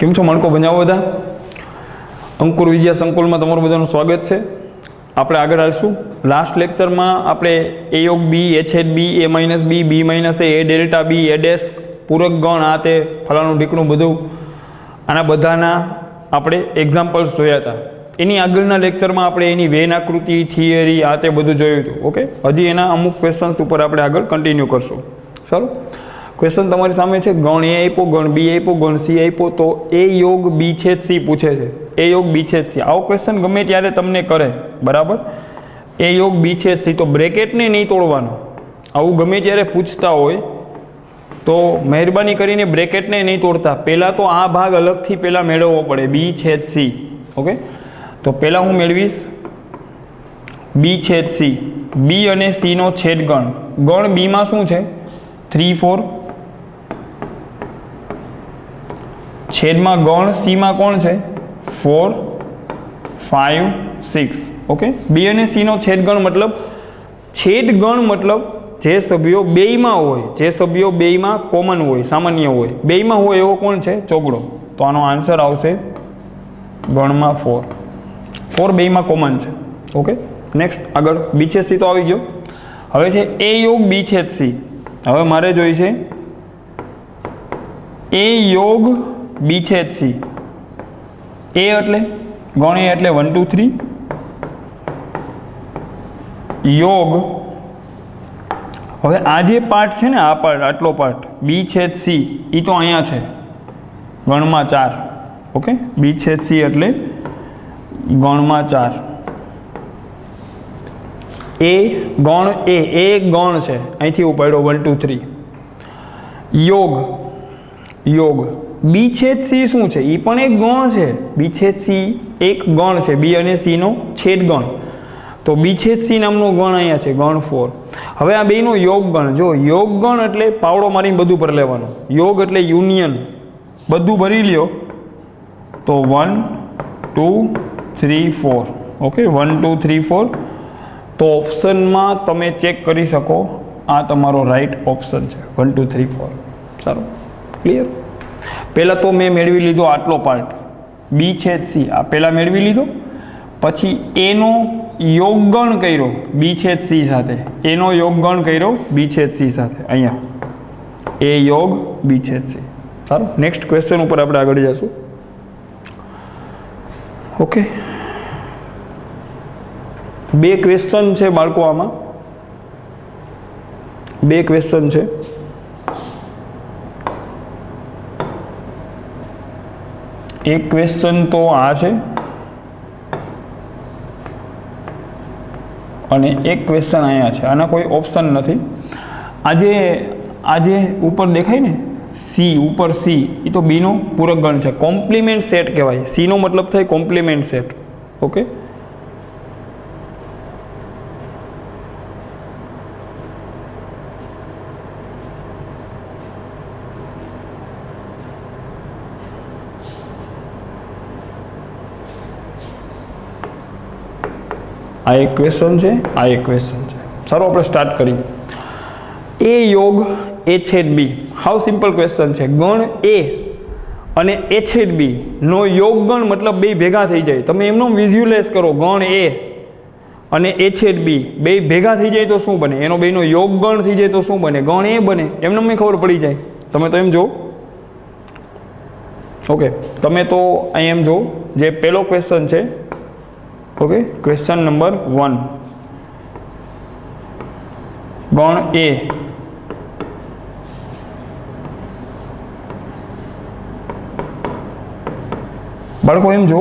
કેમ છો મણકો બનાવો બધા? અંકુર વિદ્યા સંકુલમાં તમારું બધાનું સ્વાગત છે. આપણે આગળ આવીશું. લાસ્ટ લેક્ચરમાં આપણે એ યોગ B, H H B, A minus B, B minus A delta B, A dash, પૂરક ગણ, આ તે ફલાણું ઢીકણું બધું આના બધાના આપણે એક્ઝામ્પલ્સ જોયા હતા. એની આગળના લેક્ચરમાં આપણે એની વેન આકૃતિ, થિયરી, આ તે બધું જોયું હતું. ઓકે, હજી એના અમુક ક્વેશ્ચન્સ ઉપર આપણે આગળ કન્ટિન્યુ કરશું. સારું, ક્વેશ્ચન તમારી સામે છે. ગણ એ આપ્યો, ગણ બી આપ્યો, ગણ સી આપ્યો, તો એ યોગ બી છેદ સી પૂછે છે. એ યોગ બી છેદ સી, આવો ક્વેશ્ચન ગમે ત્યારે તમને કરે, બરાબર? એ યોગ બી છેદ સી, તો બ્રેકેટને નહીં તોડવાનું. આવું ગમે ત્યારે પૂછતા હોય તો મહેરબાની કરીને બ્રેકેટને નહીં તોડતા. પહેલાં તો આ ભાગ અલગથી પહેલાં મેળવવો પડે, બી છેદ સી. ઓકે, તો પહેલાં હું મેળવીશ બી છેદ સી. બી અને સીનો છેદ ગણ. ગણ બીમાં શું છે? 3, 4. છેદમાં ગણ સીમાં કોણ છે? 4, 5, 6. ઓકે, બી અને સીનો છેદગણ મતલબ છેદગણ મતલબ જે સભ્યો બેયમાં હોય, જે સભ્યો બેયમાં કોમન હોય, સામાન્ય હોય, બેયમાં હોય એવો કોણ છે? ચોગડો. તો આનો આન્સર આવશે ગણમાં 4. 4 બેયમાં કોમન છે. ઓકે, નેક્સ્ટ આગળ બી છેદ સી તો આવી ગયો. હવે છે એ યોગ બી છેદ સી. હવે મારે જોઈ છે એ યોગ બી છેદ સી. એ એટલે ગણ એ એટલે 1, 2, 3. યોગ, હવે આ જે પાર્ટ છે ને, આ પાર્ટ, આટલો પાર્ટ બી છેદ સી, એ તો અહીંયા છે ગણમાં 4. ઓકે, બી છેદ સી એટલે ગણમાં 4. એ ગણ એ એક ગણ છે, અહીંથી ઉપાડ્યો 1, 2, 3. યોગ, યોગ બી છેદ સી શું છે? એ પણ એક ગણ છે. બી છેદ સી એક ગણ છે, બી અને સી નો છેદ ગણ. તો બી છેદ સી નામનો ગણ અહીંયા છે, ગણ 4. હવે આ બેનો યોગ ગણ, જો યોગ ગણ એટલે પાવડો મારીને બધું ભરી લેવાનું. યોગ એટલે યુનિયન, બધું ભરી લ્યો. તો 1, 2, 3, 4. ઓકે, 1, 2, 3, 4. તો ઓપ્શનમાં તમે ચેક કરી શકો, આ તમારો રાઈટ ઓપ્શન છે, 1, 2, 3, 4. સારું, ક્લિયર? પહેલાં તો મેં મેળવી લીધો આટલો પાર્ટ બી છેદ સી, આ પહેલાં મેળવી લીધો. પછી એનો યોગગણ કર્યો બી છેદ સી સાથે, એનો યોગગણ કર્યો બી છેદ સી સાથે, અહીંયા એ યોગ બી છેદ સી. સારું, નેક્સ્ટ ક્વેશ્ચન ઉપર આપણે આગળ જઈશું. ઓકે, 2 ક્વેશ્ચન છે બાળકો, આમાં 2 ક્વેશ્ચન છે. એક ક્વેશ્ચન તો આ છે અને એક ક્વેશ્ચન અહીંયા છે. આના કોઈ ઓપ્શન નથી. આજે ઉપર દેખાય ને સી, ઉપર સી, એ તો બીનો પૂરક ગણ છે, કોમ્પ્લિમેન્ટ સેટ કહેવાય. સીનો મતલબ થાય કોમ્પ્લિમેન્ટ સેટ. ઓકે, આ એક ક્વેશ્ચન છે, આ એક ક્વેશ્ચન છે. સારું, આપણે સ્ટાર્ટ કરીએ. એ યોગ એ છેદ બી, હાઉ સિમ્પલ ક્વેશ્ચન છે. ગણ એ અને એ છેદ બી નો યોગ ગણ મતલબ બે ભેગા થઈ જાય. તમે એમનો વિઝ્યુલાઇઝ કરો, ગણ એ અને એ છેદ બી બે ભેગા થઈ જાય તો શું બને? એનો બેનો યોગ ગણ થઈ જાય તો શું બને? ગણ એ બને. એમને મને ખબર પડી જાય. તમે તો એમ જો. ઓકે, તમે તો અહીં એમ જો, જે પહેલો ક્વેશ્ચન છે. ઓકે, ક્વેશ્ચન નંબર 1, ગણ એ બાળકો એમ જો,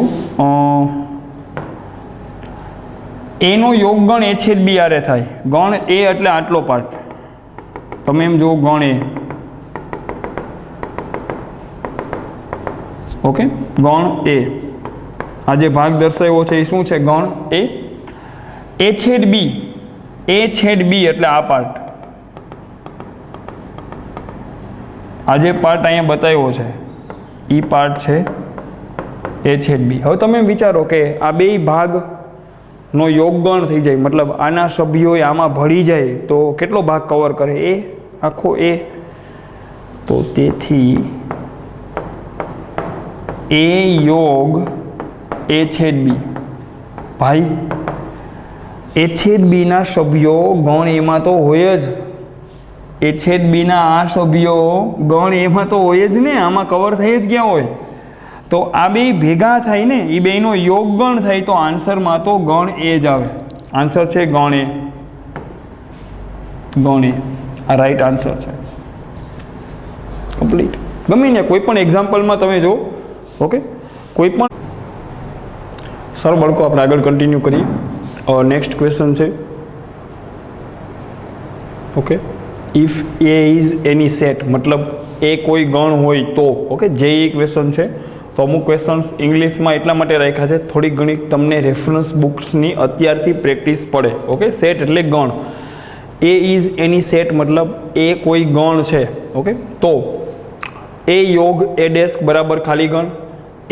એનો યોગગણ એ છેદ બી આરે થાય. ગણ એ એટલે આટલો પાર્ટ, તમે એમ જો, ગણ એ. ઓકે, ગણ એ, આ જે ભાગ દર્શાવ્યો છે એ શું છે? ગણ એ. એ છેદ બી, એ છેદ બી એટલે આ પાર્ટ, આ જે પાર્ટ અહીંયા બતાવ્યો છે એ પાર્ટ છે એ છેદ બી. હવે તમે વિચારો કે આ બે ભાગનો યોગગણ થઈ જાય, મતલબ આના સભ્યો આમાં ભળી જાય તો કેટલો ભાગ કવર કરે? એ આખો એ. તો તેથી ए योग ए छेद बी भाई ए छेद बी ना सभ्यो गण एमां तो होय ज ए छेद बी ना आ सभ्यो गण एमां तो होय ज ने आमां कवर थई ज क्यां होय तो आ बे भेगा थाय ने ई बेनो योग गण थाय तो आंसर में तो गण ए ज आवे आंसर छे गण ए आ राइट आंसर छे कम्प्लीट गमे ने कोई पण एक्जाम्पल में तमे जो ओके कोई पण सर बाळको आपणे आगळ कंटिन्यू करिए और नेक्स्ट क्वेश्चन छे okay if A is any set मतलब ए कोई गण होय तो ओके जेई क्वेश्चन छे तो अमुक क्वेश्चन्स इंग्लिश में एटला माटे राख्या छे थोड़ी घणी तमने रेफरन्स बुक्सनी अत्यारथी प्रेक्टिस पड़े ओके सेट एटले गण ए इज एनी सेट मतलब ए कोई गण छे ओके तो ए योग ए डेस्क बराबर खाली गण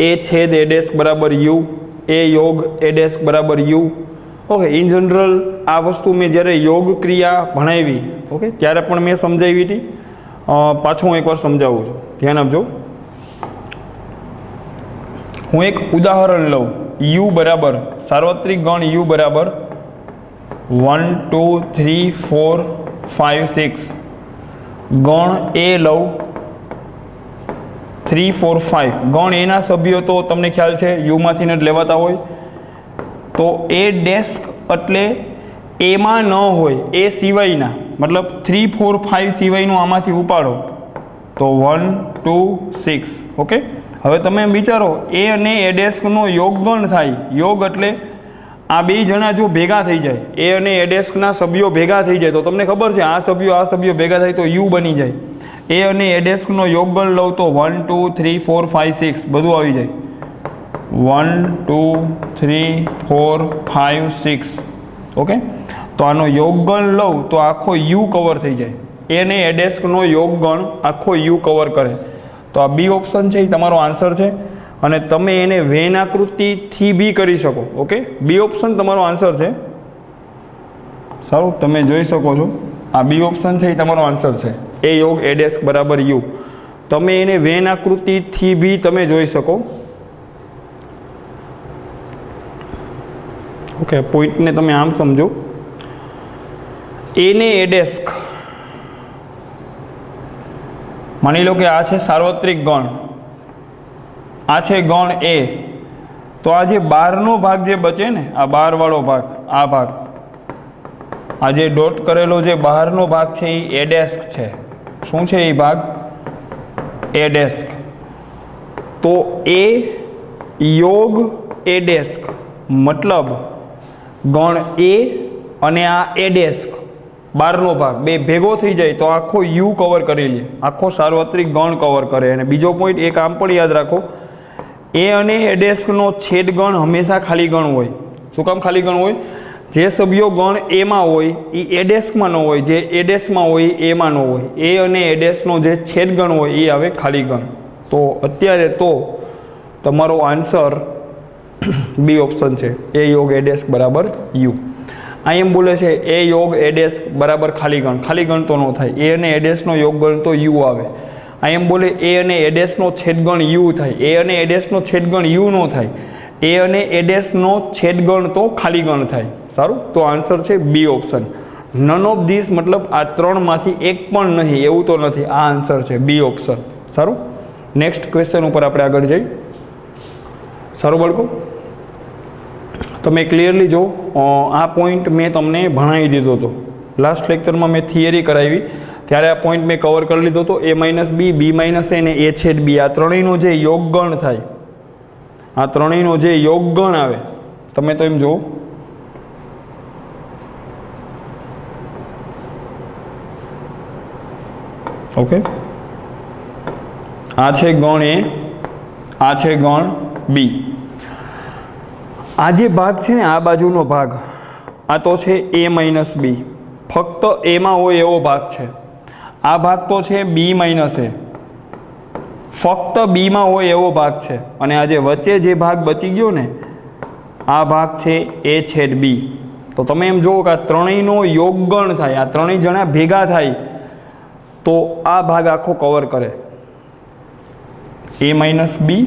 ए छेद ए डेस्क बराबर यू ए योग ए डेस्क बराबर यू ओके इन जनरल आ वस्तु में ज्यारे योग क्रिया भणावी ओके त्यारे पण मैं समजावी थी पाछो हूँ एक बार समझावुं छुं ध्यान आपजो हूँ एक उदाहरण लऊं u बराबर सार्वत्रिक गण u बराबर 1 2 3 4 5 6 गण ए लऊं 3 4 5 गण ए ना सभ्यो तो तमने ख्याल है यू मांथी ने लेवाता होय तो ए डेस्क एटले ए मां न होय ए सिवायना मतलब 3 4 5 सिवायनु आमांथी उपाड़ो तो 1 2 6 ओके हवे तमे एम विचारो ए अने ए डेस्कनो योगगण थाय योग एटले आ बे जणा जो भेगा थई जाय ए अने ए डेस्कना सभ्यो भेगा थई जाय तो तमने खबर छे आ सभ्यो भेगा थाय तो यू बनी जाय ए अने ए डेस्कनो योगगण लव तो 1 2 3 4 5 6 बधुं आवी जाय 1 2 3 4 5 6 ओके तो आनो योगगण लव तो आखो यू कवर थई जाय ए ने ए डेस्कनो योगगण आखो यू कवर करे तो आ बी ऑप्शन है तमारो आंसर है अने तमे एने वेन आकृति थी भी करी सको ओके बी ऑप्शन तमारो आंसर है सारू तमे जोई सको छो आ बी ऑप्शन है तमारो आंसर है ए योग ए डेस्क बराबर यू तमे एने वेन आकृति थी भी तमे जोई सको ओके पॉइंट ने तमे आम समझो ए ने ए डेस्क मानी लो कि आ छे सार्वत्रिक गण आ छे गण ए तो आ जे बारनो भाग जे बचे ने आ बार वाळो भाग आ जे डॉट करेलो जे बहारनो भाग छे ई ए डेस्क छे शुं छे ई भाग ए डेस्क तो ए योग ए डेस्क मतलब गण ए अने आ ए डेस्क बारनो भाग बे भेगो थी जाए तो आखो यू कवर करी ले आखो सार्वत्रिक गण कवर करे अने बीजो पॉइंट एक आम पण याद राखो ए अने ए डेस्क नो छेद गण हमेशा खाली गण होय शुं काम खाली गण होय जे सभ्यो गण ए मां होय ई ए डेस्क मां न होय जे ए डेस्क मां होय ए मां न होय ए अने ए डेस्क नो जे छेद गण होय ई आवे खाली गण तो अत्यारे तो तमारो आंसर बी ऑप्शन है ए योग ए डेस्क बराबर यू आई एम बोले छे ए योग ए डेस्क बराबर खाली गण तो न थाय ए अने ए डेस्क नो योग गण तो यू आवे आई एम बोले ए अने ए डेस्क नो छेद गण यू थाय ए अने ए डेस्क नो छेद गण यू नो थाय ए अने ए डेस्क नो छेद गण तो खाली गण थाय सारू तो आंसर छे बी ऑप्शन नन ऑफ धीस मतलब आ त्रण मांथी एक पण नहीं एवुं तो नथी आ आंसर छे बी ऑप्शन सारू नेक्स्ट क्वेश्चन पर आपणे आगळ जई सारू बाळको तमे क्लियरली जो आ पॉइंट मैं तमने भणावी दीधो तो लास्ट लेक्चर में मैं थियरी करावी त्यारे आ पॉइंट मैं कवर कर लीधो तो ए माइनस बी माइनस ए ने ए छेद बी आ त्रणेयनो जे योगगण थाय आ त्रणेयनो जे योगगण आवे तमे तो एम जो ओके आ छे गण ए आ छे गण बी आ जे भाग छे ने आ बाजुनो भाग आ तो छे ए माइनस बी फक्त ए मां होय एवो भाग छे आ भाग तो छे बी माइनस ए फक्त बी मां होय एवो भाग छे अने आ जे वच्चे जे भाग बची गयो ने आ भाग छे ए छेद बी तो तमे एम जोवो के आ त्रणेयनो योगगण थाय आ त्रणेय जणा भेगा थाय तो आ भाग आखो कवर करे ए माइनस बी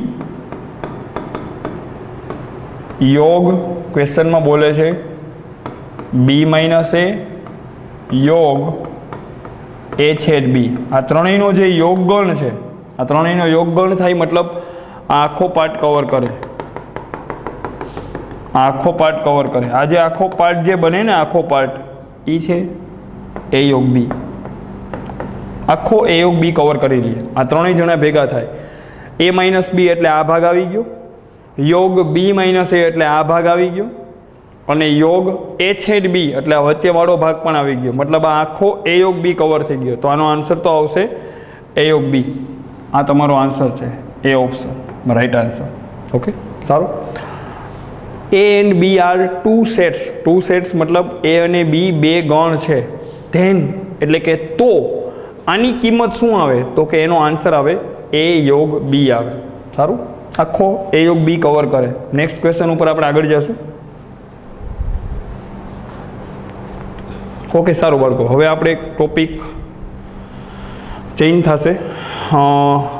योग क्वेश्चन में बोले छे बी माइनस ए योग ए छेद बी। आ त्रणेयनो जे योगगण छे, आ त्रणेयनो योगगण थाय मतलब आखो पार्ट कवर करे, आखो पार्ट कवर करे। आ जे आखो पार्ट जे बने ने आखो पार्ट ई छे ए योग बी। आखो ए योग बी कवर करी लीए। आ त्रणेय जणा भेगा थाय। ए माइनस बी एटले आ भाग आवी गयो, योग बी माइनस ए एटले आ भाग आवी गयो, अने योग ए छेद बी एटले आ वच्चेवाळो भाग पण आवी गयो। मतलब आ आखो ए योग बी कवर थई गयो। तो आनो आंसर तो आवशे ए योग बी। आ तमारो आंसर छे, A option right answer. Okay, सारू। A and B are two sets. Two sets मतलब ए अने बी बे गण छे। धेन एटले के तो आनी किंमत शुं आवे? तो के एनो आंसर आवे ए योग बी आवे। सारू, आखो ए योग बी कवर करे। नेक्स्ट क्वेश्चन ऊपर आपणे आगळ जशुं। ओके, सारू बाळको। हवे आपणे एक टॉपिक चेन्ज थशे।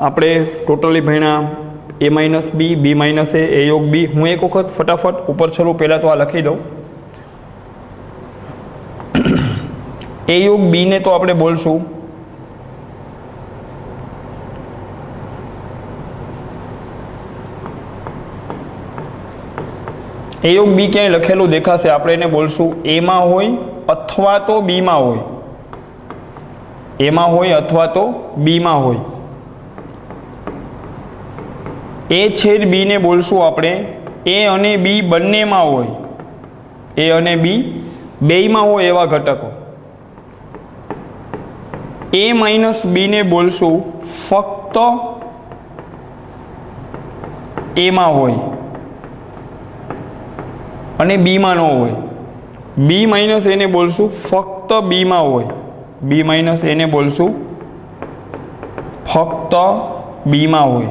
आपणे टोटली भण्या ए माइनस बी, बी माइनस ए योग बी। हूँ एक वखत फटाफट ऊपर छलू पहला तो आ लखी दऊं। ए योग बी ने तो आपणे बोलशुं ए योग बी क्या लखेलू देखाशे, आपणे एने बोलशुं ए मां होय अथवा तो बी मां होय। ए मां होय अथवा तो बी मां होय। ए छेद बी ने बोलशुं आपणे ए अने बी बंने मां होय। ए अने बी बेय मां होय एवा घटको। ए माइनस बी ने बोलशुं फक्त ए मां होय अने बी मां न होय। बी माइनस ए ने बोलशुं फक्त बी मां होय। बी माइनस ए ने बोलशुं फक्त बी मां होय।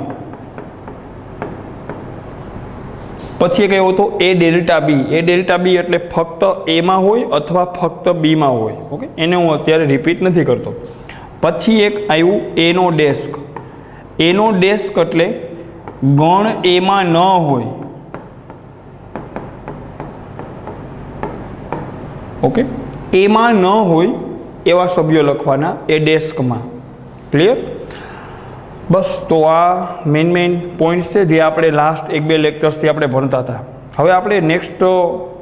पछी एक एवो तो ए डेल्टा बी। ए डेल्टा बी एटले फक्त ए मां होय अथवा फक्त बी मां होय। ओके, एने हूँ अत्यारे रिपीट नहीं करतो। पछी एक आव्युं ए नो डेस्क। ए नो डेस्क एटले गण ए मां न होय। ओके, ए मां न होय एवा सभ्यो लखवाना ए डेस्क में। क्लियर? बस, तो आ मेन पॉइंट्स है जे आपणे लास्ट एक बे लेक्चर्स थी आपणे भणता था। हवे आपणे नेक्स्ट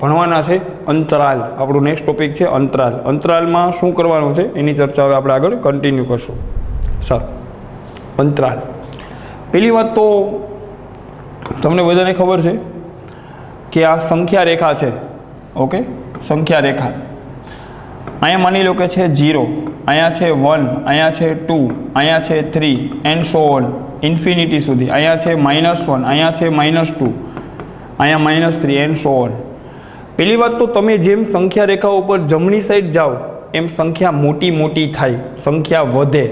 भणवाना छे अंतराल। आपणो नेक्स्ट टॉपिक छे अंतराल। अंतराल में शुं करवानुं छे एनी चर्चा हवे आपणे आगळ कन्टिन्यू करशुं। सर, अंतराल पहली बात तो तमने बधाने खबर छे कि आ संख्या रेखा छे। ओके, संख्या रेखा अँ मानी लो कि 0, अँ 1, अँ 2, अँ 3 एंड सो ऑन इन्फिनिटी सुधी। अँ -1, अँ -2, अँ -3 एंड सो ऑन। पहली बात तो तमे जेम संख्या रेखा पर जमणी साइड जाओ एम संख्या मोटी मोटी थाय, संख्या वधे।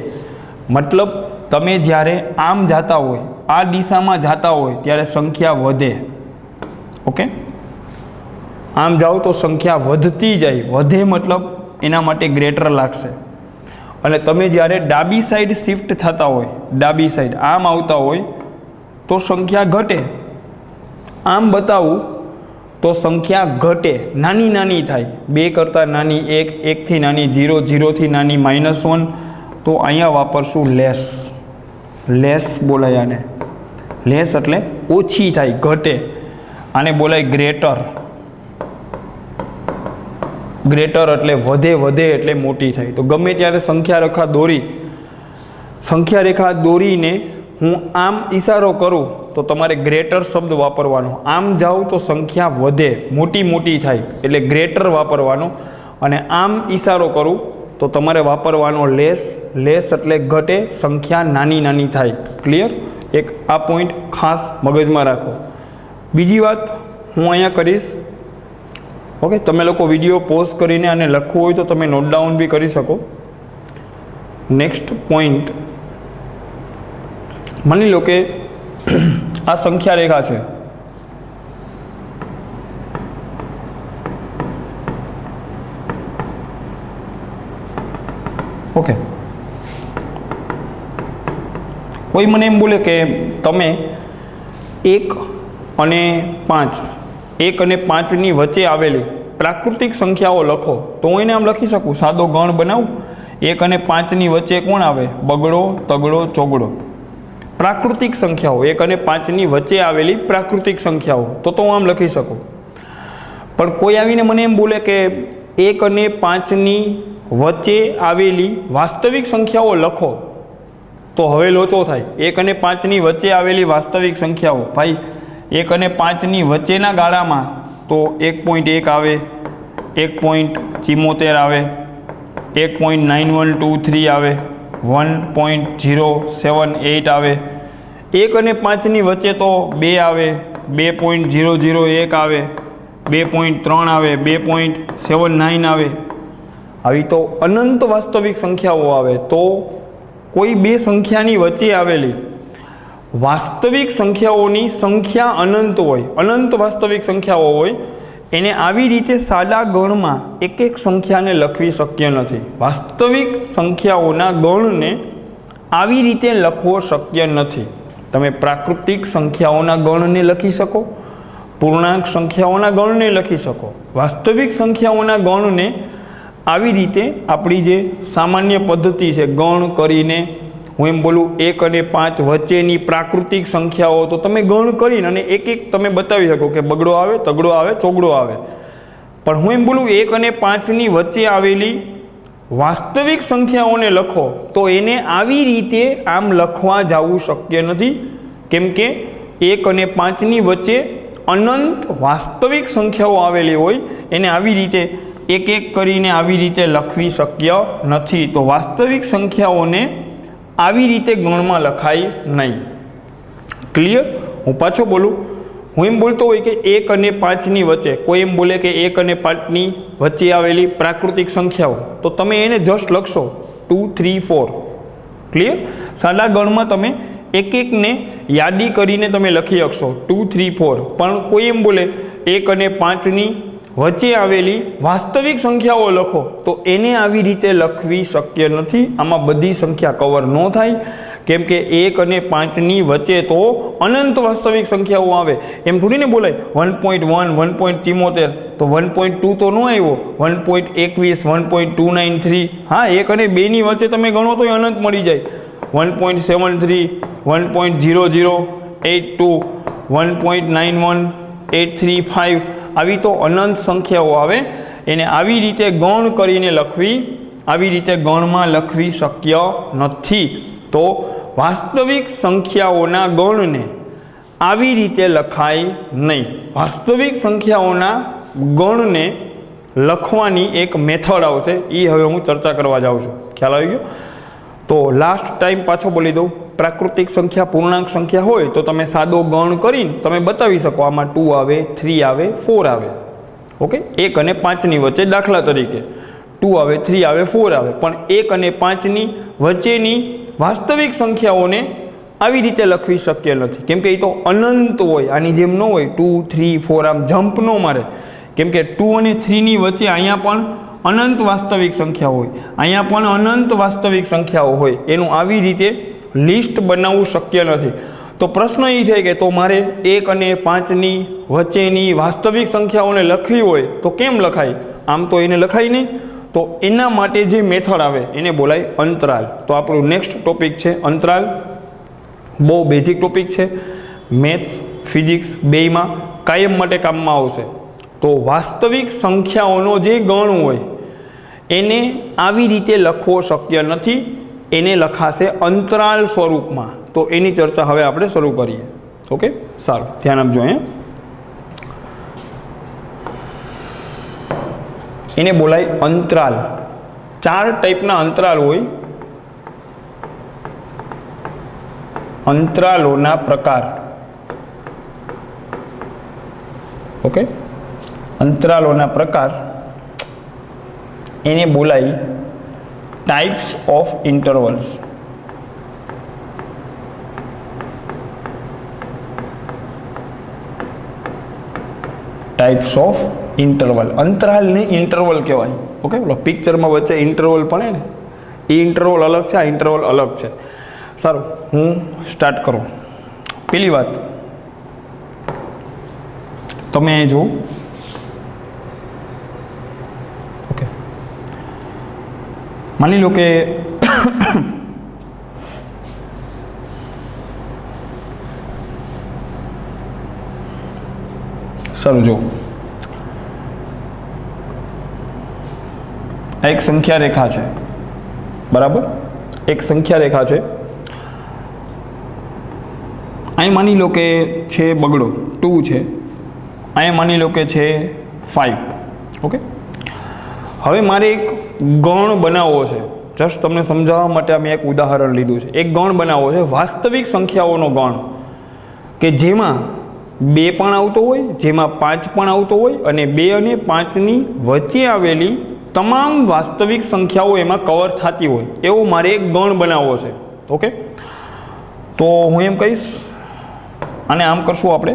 मतलब तमे ज्यारे आम जाता होय, आ दिशा में जाता होय त्यारे संख्या वधे। ओके, आम जाओ तो संख्या वधती जाए। वधे मतलब एना माटे ग्रेटर लागशे। अने तमे ज्यारे डाबी साइड शिफ्ट थता होय, डाबी साइड आम आवता होय तो संख्या घटे। आम बतावुं तो संख्या घटे, नानी नानी थाय। 2 करता नानी 1, 1 थी नानी 0, 0 थी नानी -1। तो अहींया वापरशुं लेस। लेस बोलाय आने। लेस एटले ओछी थाय, घटे। आने बोलाय ग्रेटर। ग्रेटर एटले वधे, वधे एटले मोटी थाय। तो गमे त्यारे संख्या रेखा दोरीने हूँ आम इशारो करूँ तो तमारे ग्रेटर शब्द वापरवानो। आम जाऊँ तो संख्या वधे, मोटी मोटी थाय एटले ग्रेटर वापरवानो। अने आम इशारो करूँ तो तमारे वापरवानो लेस। लेस एटले घटे, संख्या नानी नानी थाय। क्लियर? एक आ पॉइंट खास मगज में राखो। बीजी बात हूँ अहींया करीश। ओके, तमे लोग विडियो पॉज करीने आने लखवुं होय तो तमे नोट डाउन भी करी सको। नेक्स्ट पॉइंट, मानी लो कि आ संख्या रेखा है। ओके, कोई मने एम बोले कि तमे 1 અને 5 1 અને 5ની વચ્ચે આવેલી પ્રાકૃતિક સંખ્યાઓ લખો, તો હું એને આમ લખી શકું, સાદો ગણ બનાવું. 1 અને 5ની વચ્ચે કોણ આવે? બગડો, તગડો, ચોગડો. પ્રાકૃતિક સંખ્યાઓ, 1 અને 5ની વચ્ચે આવેલી પ્રાકૃતિક સંખ્યાઓ, તો હું આમ લખી શકું. પણ કોઈ આવીને મને એમ બોલે કે 1 અને 5ની વચ્ચે આવેલી વાસ્તવિક સંખ્યાઓ લખો, તો હવે લોચો થાય. 1 અને 5ની વચ્ચે આવેલી વાસ્તવિક સંખ્યાઓ, ભાઈ 1 અને 5ની વચ્ચેના ગાળામાં તો 1.1 આવે, 1.74 આવે, 1.9123 આવે, 1.078 આવે. 1 અને 5ની વચ્ચે તો 2 આવે, 2.001 આવે, 2.3 આવે, 2.79 આવે. આવી તો અનંત વાસ્તવિક સંખ્યાઓ આવે. તો કોઈ બે સંખ્યાની વચ્ચે આવેલી વાસ્તવિક સંખ્યાઓની સંખ્યા અનંત હોય, અનંત વાસ્તવિક સંખ્યાઓ હોય, એને આવી રીતે સાદા ગણમાં એક એક સંખ્યાને લખવી શક્ય નથી. વાસ્તવિક સંખ્યાઓના ગણને આવી રીતે લખવો શક્ય નથી. તમે પ્રાકૃતિક સંખ્યાઓના ગણને લખી શકો, પૂર્ણાંક સંખ્યાઓના ગણને લખી શકો. વાસ્તવિક સંખ્યાઓના ગણને આવી રીતે આપણી જે સામાન્ય પદ્ધતિ છે ગણ કરીને, હું એમ બોલું 1 અને 5 વચ્ચેની પ્રાકૃતિક સંખ્યાઓ, તો તમે ગણ કરીને અને એક એક તમે બતાવી શકો કે બગડો આવે, તગડો આવે, ચોગડો આવે. પણ હું એમ બોલું 1 અને 5ની વચ્ચે આવેલી વાસ્તવિક સંખ્યાઓને લખો, તો એને આવી રીતે આમ લખવા જવું શક્ય નથી. કેમ કે 1 અને 5ની વચ્ચે અનંત વાસ્તવિક સંખ્યાઓ આવેલી હોય, એને આવી રીતે એક એક કરીને આવી રીતે લખવી શક્ય નથી. તો વાસ્તવિક સંખ્યાઓને આવી રીતે ગણમાં લખાય નહીં. ક્લિયર? હું પાછો બોલું. હું એમ બોલતો હોય કે 1 અને 5ની વચ્ચે, કોઈ એમ બોલે કે 1 અને 5ની વચ્ચે આવેલી પ્રાકૃતિક સંખ્યાઓ, તો તમે એને જસ્ટ લખશો 2, 3, 4. ક્લિયર? સાદા ગણમાં તમે એક એકને યાદી કરીને તમે લખી શકશો 2, 3, 4. પણ કોઈ એમ બોલે 1 અને 5ની વચ્ચે આવેલી વાસ્તવિક સંખ્યાઓ લખો, તો એને આવી રીતે લખવી શક્ય નથી. આમાં બધી સંખ્યા કવર ન થાય. કેમ કે 1 અને 5ની વચ્ચે તો અનંત વાસ્તવિક સંખ્યાઓ આવે. એમ થોડી ને બોલાય 1.1, 1.74, તો 1.2 તો ન આવ્યો, 1.21, 1.293. હા, 1 અને 2ની વચ્ચે તમે ગણો તો અનંત મળી જાય. 1.73, 1.0082, 1.91835. આવી તો અનંત સંખ્યાઓ આવે. એને આવી રીતે ગણ કરીને લખવી, આવી રીતે ગણમાં લખવી શક્ય નથી. તો વાસ્તવિક સંખ્યાઓના ગણને આવી રીતે લખાય નહીં. વાસ્તવિક સંખ્યાઓના ગણને લખવાની એક મેથડ આવશે, એ હવે હું ચર્ચા કરવા જાઉં છું. ખ્યાલ આવી ગયો? તો લાસ્ટ ટાઈમ પાછો બોલી દઉં. પ્રાકૃતિક સંખ્યા, પૂર્ણાંક સંખ્યા હોય તો તમે સાદો ગણ કરીને તમે બતાવી શકો, આમાં 2 આવે, 3 આવે, 4 આવે. ઓકે? 1 અને 5ની વચ્ચે દાખલા તરીકે 2 આવે, 3 આવે, 4 આવે. પણ 1 અને 5ની વચ્ચેની વાસ્તવિક સંખ્યાઓને આવી રીતે લખવી શક્ય નથી. કેમ કે એ તો અનંત હોય, આની જેમ ન હોય 2, 3, 4 આમ જમ્પ ન મારે. કેમ કે 2 અને 3ની વચ્ચે અહીંયા પણ અનંત વાસ્તવિક સંખ્યા હોય, અહીંયા પણ અનંત વાસ્તવિક સંખ્યાઓ હોય. એનું આવી રીતે લિસ્ટ બનાવવું શક્ય નથી. તો પ્રશ્ન એ થાય કે તો મારે 1 અને 5ની વચ્ચેની વાસ્તવિક સંખ્યાઓને લખવી હોય તો કેમ લખાય? આમ તો એને લખાય નહીં. તો એના માટે જે મેથડ આવે એને બોલાય અંતરાલ. તો આપણું નેક્સ્ટ ટોપિક છે અંતરાલ. બહુ બેઝિક ટોપિક છે, મેથ્સ, ફિઝિક્સ બેયમાં કાયમ માટે કામમાં આવશે. તો વાસ્તવિક સંખ્યાઓનો જે ગણ હોય એને આવી રીતે લખવો શક્ય નથી. એને લખાશે અંતરાલ સ્વરૂપમાં. તો એની ચર્ચા હવે આપણે શરૂ કરીએ. ઓકે, સારું, ધ્યાન આપજો. એને બોલાય અંતરાલ. 4 ટાઈપના અંતરાલ હોય. અંતરાલોના પ્રકાર. ઓકે, અંતરાલોના પ્રકાર એને બોલાય types of intervals. Types of interval. અંતરાલને ઇન્ટરવલ કહેવાય. ઓકે, ઓલો પિક્ચરમાં વચ્ચે ઇન્ટરવલ પડે ને, એ ઇન્ટરવલ અલગ છે, આ ઇન્ટરવલ અલગ છે. સારું, હું સ્ટાર્ટ કરું. પેલી વાત, તમે અહીં જુઓ, ઓકે, માની લો કે સારું જો આ એક સંખ્યા રેખા છે, બરાબર, એક સંખ્યા રેખા છે. અહીં માની લો કે છે બગડો 2 છે, અહીં માની લો કે છે 5. ઓકે, હવે મારે એક ગણ બનાવવો છે. જસ્ટ તમને સમજાવવા માટે મેં એક ઉદાહરણ લીધું છે. એક ગણ બનાવવો છે, વાસ્તવિક સંખ્યાઓનો ગણ, કે જેમાં 2 પણ આવતો હોય, જેમાં 5 પણ આવતો હોય, અને 2 અને 5ની વચ્ચે આવેલી તમામ વાસ્તવિક સંખ્યાઓ એમાં કવર થતી હોય એવો મારે એક ગણ બનાવવો છે. ઓકે, તો હું એમ કહીશ, અને આમ કરશું આપણે,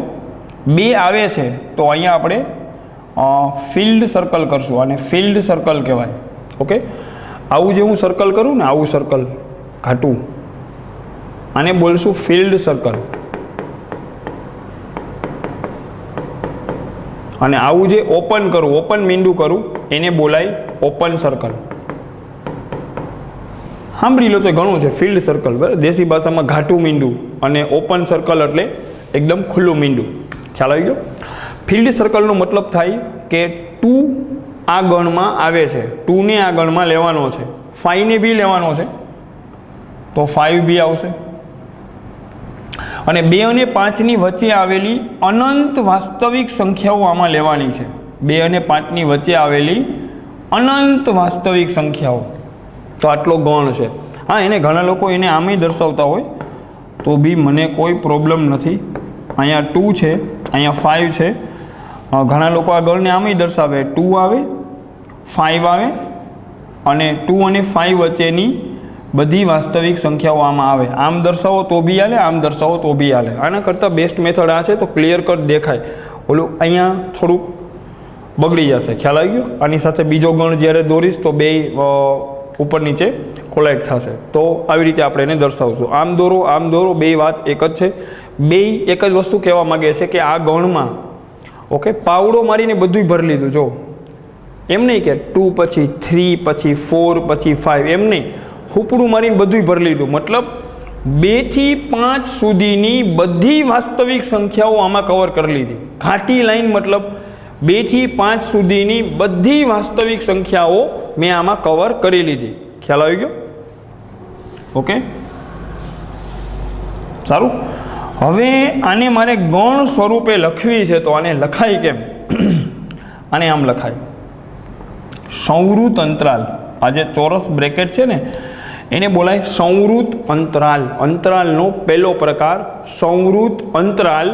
2 આવે છે તો અહીંયા આપણે ફિલ્ડ સર્કલ કરશું, અને ફિલ્ડ સર્કલ કહેવાય. ઓકે, આવું જે હું સર્કલ કરું ને, આવું સર્કલ ઘાટું, આને બોલશું ફિલ્ડ સર્કલ. અને આવું જે ઓપન કરું, ઓપન મીંડું કરું, એને બોલાય ઓપન સર્કલ. સાંભળી લો તો ઘણું છે ફિલ્ડ સર્કલ, બરાબર, દેશી ભાષામાં ઘાટું મીંડું, અને ઓપન સર્કલ એટલે એકદમ ખુલ્લું મીંડું. ખ્યાલ આવી ગયો? ફિલ્ડ સર્કલનો મતલબ થાય કે 2 આ ગણમાં આવે છે, 2ને આ ગણમાં લેવાનો છે, 5ને બી લેવાનો છે તો 5 બી આવશે, અને 2 અને 5ની વચ્ચે આવેલી અનંત વાસ્તવિક સંખ્યાઓ આમાં લેવાની છે. 2 અને 5ની વચ્ચે આવેલી અનંત વાસ્તવિક સંખ્યાઓ, તો આટલો ગણ છે. હા, એને ઘણા લોકો એને આમે દર્શાવતા હોય તો બી મને કોઈ પ્રોબ્લેમ નથી. અહીંયા 2 છે, અહીંયા 5 છે. ઘણા લોકો આ ગણને આમે દર્શાવે, 2 આવે, 5 આવે, અને 2 અને 5 વચ્ચેની બધી વાસ્તવિક સંખ્યાઓ આમાં આવે. આમ દર્શાવો તો બી હાલે, આમ દર્શાવો તો બી હાલે. આના કરતાં બેસ્ટ મેથડ આ છે, તો ક્લિયર કટ દેખાય. ઓલું અહીંયા થોડુંક બગડી જશે. ખ્યાલ આવી ગયો? આની સાથે બીજો ગણ જ્યારે દોરીશ તો બે ઉપર નીચે કોલાઇડ થશે. તો આવી રીતે આપણે એને દર્શાવશું. આમ દોરો, બે વાત એક જ છે. બે એક જ વસ્તુ કહેવા માગે છે કે આ ગણમાં, ઓકે, પાવડો મારીને બધું ભરી લીધું. જો એમ નહીં કે 2 પછી 3 પછી 4 પછી 5, એમ નહીં, હુપડું મારીને બધું ભરી લીધું. મતલબ 2 થી 5 સુધીની બધી વાસ્તવિક સંખ્યાઓ આમાં કવર કરી લીધી. ઘાટી લાઈન મતલબ 2 થી 5 સુધીની બધી વાસ્તવિક સંખ્યાઓ મેં આમાં કવર કરી લીધી. ખ્યાલ આવી ગયો? ઓકે, સારું. હવે આને મારે ગણ સ્વરૂપે લખવી છે, તો આને લખાય કેમ? આને આમ લખાય, સંવૃત અંતરાલ. આ જે ચોરસ બ્રેકેટ છે ને, એને બોલાય સંવૃત અંતરાલ. અંતરાલનો પહેલો પ્રકાર સંવૃત અંતરાલ.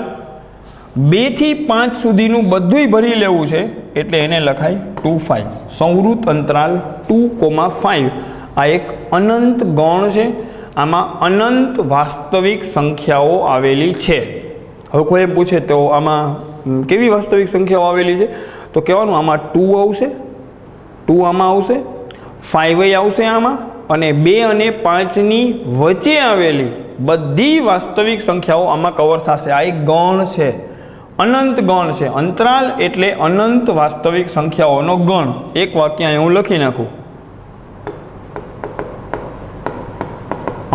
2 થી 5 સુધીનું બધુંય ભરી લેવું છે, એટલે એને લખાય 2, 5. સંવૃત અંતરાલ 2,5. આ એક અનંત ગણ છે. આમાં અનંત વાસ્તવિક સંખ્યાઓ આવેલી છે. હવે કોઈ એમ પૂછે તો આમાં કેવી વાસ્તવિક સંખ્યાઓ આવેલી છે, તો કહેવાનું આમાં 2 આવશે, 2 આમાં આવશે, 5 આવશે આમાં, અને 2 અને 5ની વચ્ચે આવેલી બધી વાસ્તવિક સંખ્યાઓ આમાં કવર થશે. આ એક ગણ છે, અનંત ગણ છે. અંતરાલ એટલે અનંત વાસ્તવિક સંખ્યાઓનો ગણ. એક વાક્ય અહીં હું લખી નાખું.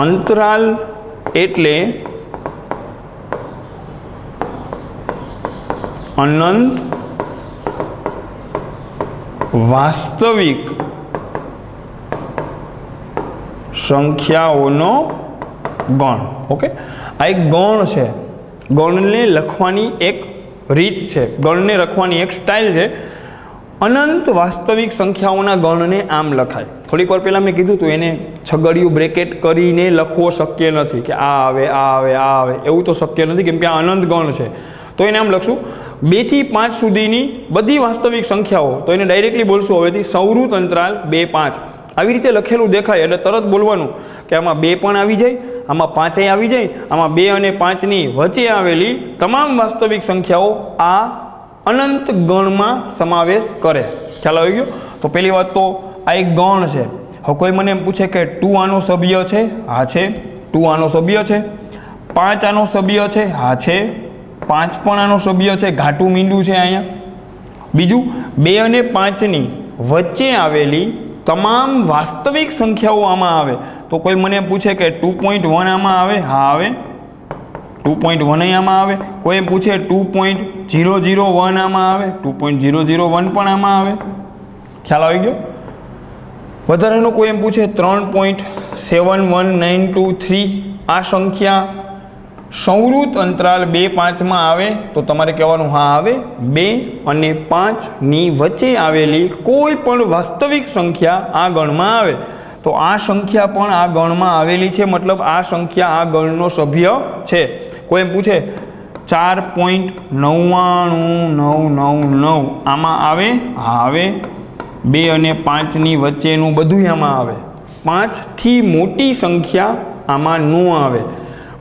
અંતરાલ એટલે અનંત વાસ્તવિક સંખ્યાઓનો ગણ. ઓકે, આ એક ગણ છે. ગણને લખવાની એક રીત છે, ગણને લખવાની એક સ્ટાઇલ છે. અનંત વાસ્તવિક સંખ્યાઓના ગણને આમ લખાય. થોડીક વાર પહેલાં મેં કીધું હતું, એને છગડિયું બ્રેકેટ કરીને લખવો શક્ય નથી, કે આ આવે, આ આવે, આ આવે, એવું તો શક્ય નથી, કેમ કે આ અનંત ગણ છે. તો એને આમ લખશું 2 થી 5 સુધીની બધી વાસ્તવિક સંખ્યાઓ. તો એને ડાયરેક્ટલી બોલશું હવેથી સંવૃત અંતરાલ 2, 5. આવી રીતે લખેલું દેખાય એટલે તરત બોલવાનું કે આમાં 2 પણ આવી જાય, આમાં 5 આવી જાય, આમાં 2 અને 5ની વચ્ચે આવેલી તમામ વાસ્તવિક સંખ્યાઓ આ અનંત ગણમાં સમાવેશ કરે. ખ્યાલ આવી ગયો? તો પહેલી વાત તો આ એક ગણ છે. હવે કોઈ મને એમ પૂછે કે 2 આનો સભ્ય છે? હા છે. 2 આનો સભ્ય છે. 5 આનો સભ્ય છે? હા છે. 5 પણ આનો સભ્ય છે, ઘાટું મીંડું છે અહીંયા. બીજું 2 અને 5ની વચ્ચે આવેલી તમામ વાસ્તવિક સંખ્યાઓ આમાં આવે. તો કોઈ મને પૂછે કે 2.1 આમાં આવે? હા આવે. 2.1 આમાં આવે. કોઈ એમ પૂછે 2.001 આમાં આવે? 2.001 પણ આમાં આવે. ખ્યાલ આવી ગયો? વધારેનો કોઈ એમ પૂછે 3.71923 આ સંખ્યા સંવૃત અંતરાલ 2, 5માં આવે? તો તમારે કહેવાનું હા આવે. 2 અને 5ની વચ્ચે આવેલી કોઈ પણ વાસ્તવિક સંખ્યા આ ગણમાં આવે. તો આ સંખ્યા પણ આ ગણમાં આવેલી છે, મતલબ આ સંખ્યા આ ગણનો સભ્ય છે. કોઈ એમ પૂછે 4.99999 આમાં આવે? હા આવે. 2 અને 5ની વચ્ચેનું બધું આમાં આવે. 5થી મોટી સંખ્યા આમાં ન આવે.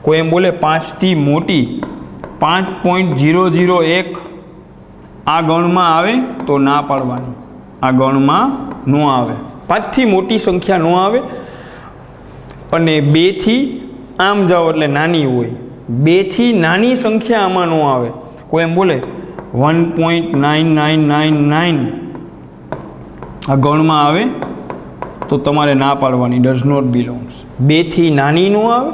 કોઈ એમ બોલે 5થી મોટી 5.001 આ ગણમાં આવે? તો ના પાડવાની, આ ગણમાં ન આવે. 5થી મોટી સંખ્યા ન આવે. અને 2થી આમ જાઓ એટલે નાની હોય. 2થી નાની સંખ્યા આમાં ન આવે. કોઈ એમ બોલે 1.9999 આ ગણમાં આવે? તો તમારે ના પાડવાની, ડઝ નોટ બિલોંગ્સ. 2થી નાની નો આવે,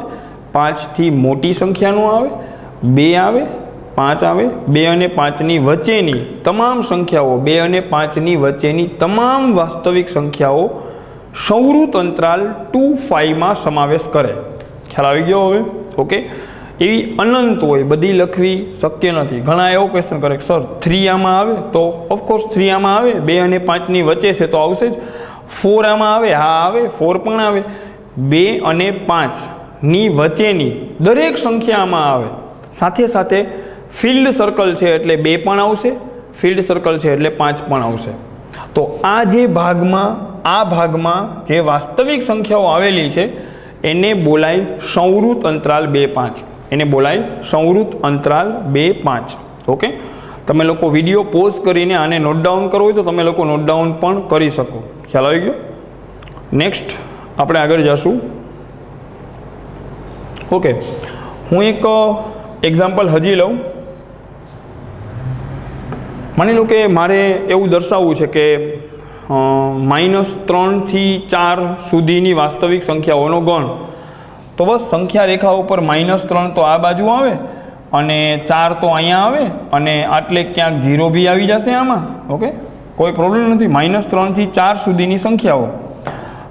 5થી મોટી સંખ્યા નો આવે, 2 આવે, 5 આવે. 2 અને 5ની વચ્ચેની તમામ સંખ્યાઓ, 2 અને 5ની વચ્ચેની તમામ વાસ્તવિક સંખ્યાઓ સંવૃત અંતરાલ 2-5માં સમાવેશ કરે. ખ્યાલ આવી ગયો હવે? ઓકે. એવી અનંત હોય, બધી લખવી શક્ય નથી. ઘણા એવો ક્વેશ્ચન કરે સર 3 આમાં આવે? તો ઓફકોર્સ 3 આમાં આવે. 2 અને 5ની વચ્ચે છે તો આવશે જ. 4 આમાં આવે? હા આવે. 4 પણ આવે. 2 અને 5ની વચ્ચેની દરેક સંખ્યા આમાં આવે. સાથે સાથે ફિલ્ડ સર્કલ છે એટલે 2 પણ આવશે, ફિલ્ડ સર્કલ છે એટલે 5 પણ આવશે. તો આ જે ભાગમાં જે વાસ્તવિક સંખ્યાઓ આવેલી છે એને બોલાય સંવૃત અંતરાલ 2-5. એને બોલાય સંવૃત અંતરાલ 2-5. ઓકે. તમે લોકો વિડીયો પોઝ કરીને આને નોટ ડાઉન કરવું હોય તો તમે લોકો નોટ ડાઉન પણ કરી શકો. ખ્યાલ આવી ગયો? નેક્સ્ટ આપણે આગળ જશું. ઓકે, હું એક એક્ઝામ્પલ હજી લઉં. માની લો કે મારે એવું દર્શાવવું છે કે -3 થી 4 સુધીની વાસ્તવિક સંખ્યાઓનો ગણ. તો બસ સંખ્યા રેખા ઉપર -3 તો આ બાજુ આવે અને 4 તો અહીંયા આવે અને આટલે ક્યાંક 0 બી આવી જશે આમાં. ઓકે, કોઈ પ્રોબ્લેમ નથી. -3 થી 4 સુધીની સંખ્યાઓ.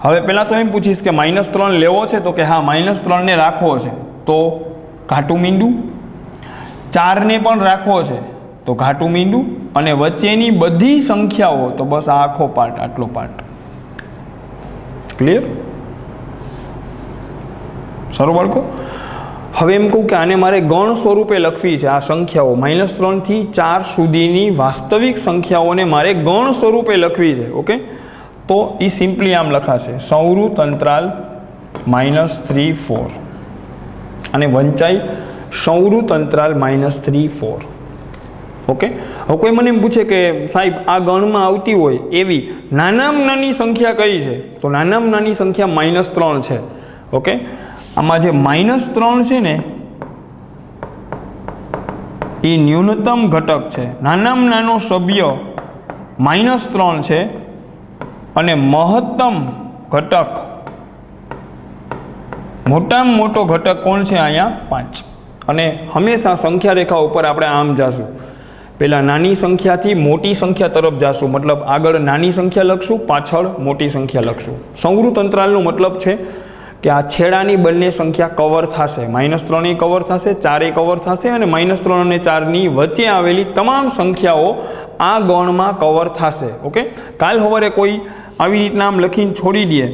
હવે પહેલાં તો એમ પૂછીશ કે -3 લેવો છે? તો કે હા, -3 ને રાખવો છે તો ઘાટું મીંડું. 4ને પણ રાખવો છે તો ઘાટું મીંડું. અને વચ્ચેની બધી સંખ્યાઓ તો બસ આ આખો પાર્ટ, આટલો પાર્ટ. ક્લિયર? સારું બાળકો. હવે એમ કહું કે આને મારે ગણ સ્વરૂપે લખવી છે. આ સંખ્યાઓ -3 થી 4 સુધીની વાસ્તવિક સંખ્યાઓને મારે ગણ સ્વરૂપે લખવી છે. ઓકે, તો એ સિમ્પલી આમ લખાશે સંવૃત અંતરાલ -3, 4 અને વંચાઈ સંવૃત અંતરાલ -3, 4. ઓકે. હવે કોઈ મને એમ પૂછે કે સાહેબ આ ગણમાં આવતી હોય એવી નાનામાં નાની સંખ્યા કઈ છે? તો નાનામાં નાની સંખ્યા -3 છે. ઓકે, આમાં જે -3 છે ને એ ન્યૂનતમ ઘટક છે. નાનામાં નાનો સભ્ય -3 છે અને મહત્તમ ઘટક, મોટામાં મોટો ઘટક કોણ છે? અહીંયા 5. અને હંમેશા સંખ્યા રેખા ઉપર આપણે આમ જાશું. પહેલાં નાની સંખ્યાથી મોટી સંખ્યા તરફ જાશું. મતલબ આગળ નાની સંખ્યા લખશું, પાછળ મોટી સંખ્યા લખશું. સંવૃત અંતરાલનો મતલબ છે કે આ છેડાની બંને સંખ્યા કવર થશે. -3 કવર થશે, 4 કવર થશે અને -3 અને 4ની વચ્ચે આવેલી તમામ સંખ્યાઓ આ ગણમાં કવર થશે. ઓકે, કાલ સવારે કોઈ આવી રીતના આમ લખીને છોડી દે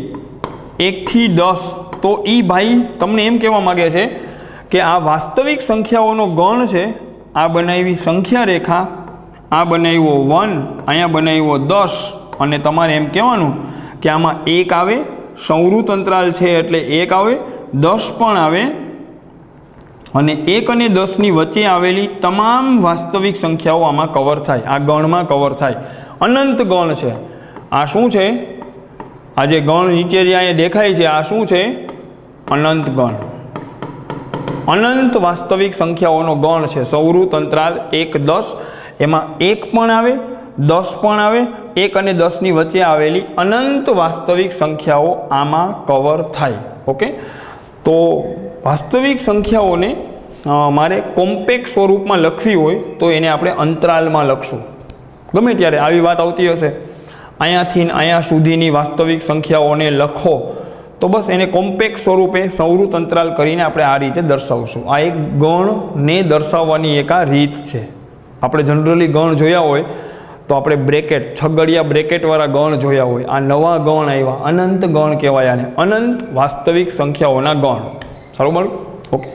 1 થી 10, તો એ ભાઈ તમને એમ કહેવા માગે છે કે આ વાસ્તવિક સંખ્યાઓનો ગણ છે. આ બનાવી સંખ્યા રેખા, આ બનાવ્યો 1, અહીંયા બનાવ્યો 10 અને તમારે એમ કહેવાનું કે આમાં 1 આવે. સંવૃત અંતરાલ છે એટલે 1 આવે, 10 પણ આવે અને 1 અને 10ની વચ્ચે આવેલી તમામ વાસ્તવિક સંખ્યાઓ આમાં કવર થાય, આ ગણમાં કવર થાય. અનંત ગણ છે. આ શું છે? આ જે ગણ નીચે જે અહીંયા દેખાય છે આ શું છે? અનંત ગણ. અનંત વાસ્તવિક સંખ્યાઓનો ગણ છે સૌરુત અંતરાલ 1 10, એમાં 1 પણ આવે, 10 પણ આવે, 1 અને 10ની વચ્ચે આવેલી અનંત વાસ્તવિક સંખ્યાઓ આમાં કવર થાય. ઓકે, તો વાસ્તવિક સંખ્યાઓને મારે કોમ્પેક્ટ સ્વરૂપમાં લખવી હોય તો એને આપણે અંતરાલમાં લખશું. ગમે ત્યારે આવી વાત આવતી હશે, અહીંયાથી અહીંયા સુધીની વાસ્તવિક સંખ્યાઓને લખો, તો બસ એને કોમ્પેક્ટ સ્વરૂપે સૌરુત અંતરાલ કરીને આપણે આ રીતે દર્શાવશું. આ એક ગણને દર્શાવવાની એક આ રીત છે. આપણે જનરલી ગણ જોયા હોય તો આપણે બ્રેકેટ, છગડિયા બ્રેકેટવાળા ગણ જોયા હોય. આ નવા ગણ આવ્યા, અનંત ગણ કહેવાય આને, અનંત વાસ્તવિક સંખ્યાઓના ગણ. સારું બરાબર? ઓકે,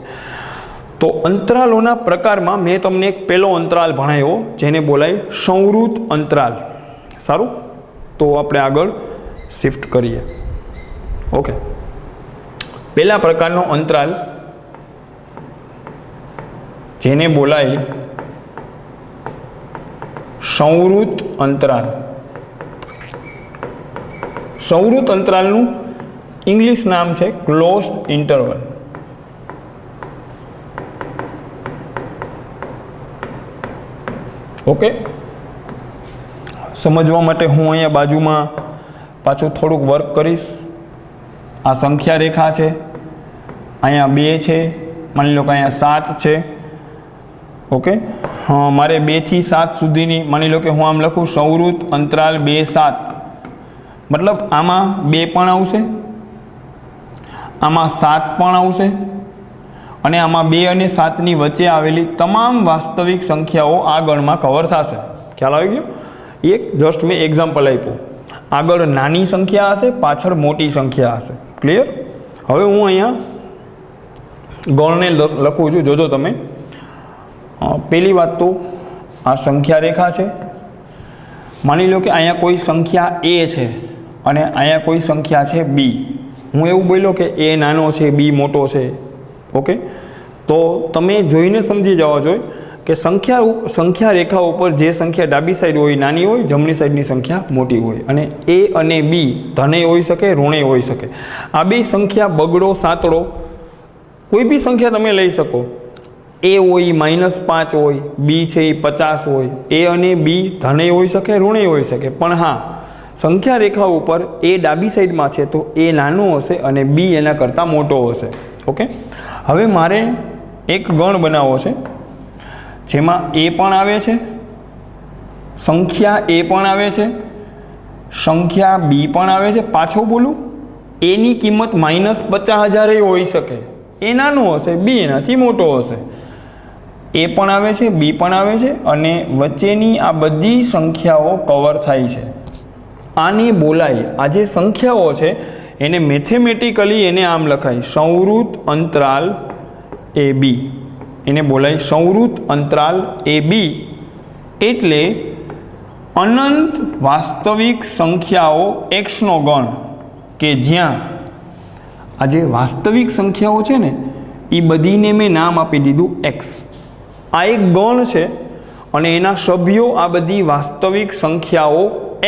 તો અંતરાલોના પ્રકારમાં મેં તમને એક પહેલો અંતરાલ ભણાવ્યો જેને બોલાય સૌરુત અંતરાલ. સારું, તો આપણે આગળ શિફ્ટ કરીએ. ઓકે, પહેલા પ્રકારનો અંતરાલ જેને બોલાય સૌરુત અંતરાલ. સૌરુત અંતરાલનું ઇંગ્લિશ નામ છે ક્લોઝ્ડ ઇન્ટરવલ. ઓકે, સમજવા માટે હું અહીંયા બાજુમાં પાછું થોડુંક વર્ક કરીશ. આ સંખ્યા રેખા છે, અહીંયા 2 છે, માની લો કે અહીંયા 7 છે. ઓકે, હા, મારે 2 થી 7 સુધીની, માની લો કે હું આમ લખું સૌરુત અંતરાલ 2 7, મતલબ આમાં 2 પણ આવશે, આમાં 7 પણ આવશે, અને આમાં 2 અને 7ની વચ્ચે આવેલી તમામ વાસ્તવિક સંખ્યાઓ આ ગણમાં કવર થશે. ખ્યાલ આવી ગયો? એક જસ્ટ મેં એક્ઝામ્પલ આપ્યું. આગળ નાની સંખ્યા હશે, પાછળ મોટી સંખ્યા હશે. ક્લિયર? હવે હું અહીંયા ગણને લખું છું, જોજો તમે. પહેલી વાત તો આ સંખ્યા રેખા છે. માની લો કે અહીંયા કોઈ સંખ્યા a છે અને અહીંયા કોઈ સંખ્યા છે b. હું એવું બોલ્યો કે a નાનો છે, b મોટો છે. ઓકે, તો તમે જોઈને સમજી જવા જોઈએ કે સંખ્યા રેખા ઉપર જે સંખ્યા ડાબી સાઈડ હોય નાની હોય, જમણી સાઈડની સંખ્યા મોટી હોય. અને a અને b ધને હોઈ શકે, ઋણે હોઈ શકે. આ બે સંખ્યા બગડો સાતડો કોઈ બી સંખ્યા તમે લઈ શકો. a હોય -5 હોય, b છે એ 50 હોય. a અને b ધને હોઈ શકે, ઋણે હોઈ શકે. પણ હા, સંખ્યા રેખા ઉપર a ડાબી સાઈડમાં છે તો a નાનો હશે અને b એના કરતાં મોટો હશે. ઓકે, હવે મારે એક ગણ બનાવવો છે જેમાં a પણ આવે છે, સંખ્યા a પણ આવે છે, સંખ્યા b પણ આવે છે. પાછો બોલું, a ની કિંમત -50,000 હોઈ શકે. a નાનો હશે, b એનાથી મોટો હશે. a પણ આવે છે, b પણ આવે છે, અને વચ્ચેની આ બધી સંખ્યાઓ કવર થાય છે. આને બોલાય, આ જે સંખ્યાઓ છે એને મેથેમેટિકલી એને આમ લખાય સૌરુત અંતરાલ AB. એને બોલાય સૌરુત અંતરાલ AB. એટલે અનંત વાસ્તવિક સંખ્યાઓ xનો ગણ કે જ્યાં આ જે વાસ્તવિક સંખ્યાઓ છે ને એ બધીને મેં નામ આપી દીધું x. આ એક ગણ છે અને એના સભ્યો આ બધી વાસ્તવિક સંખ્યાઓ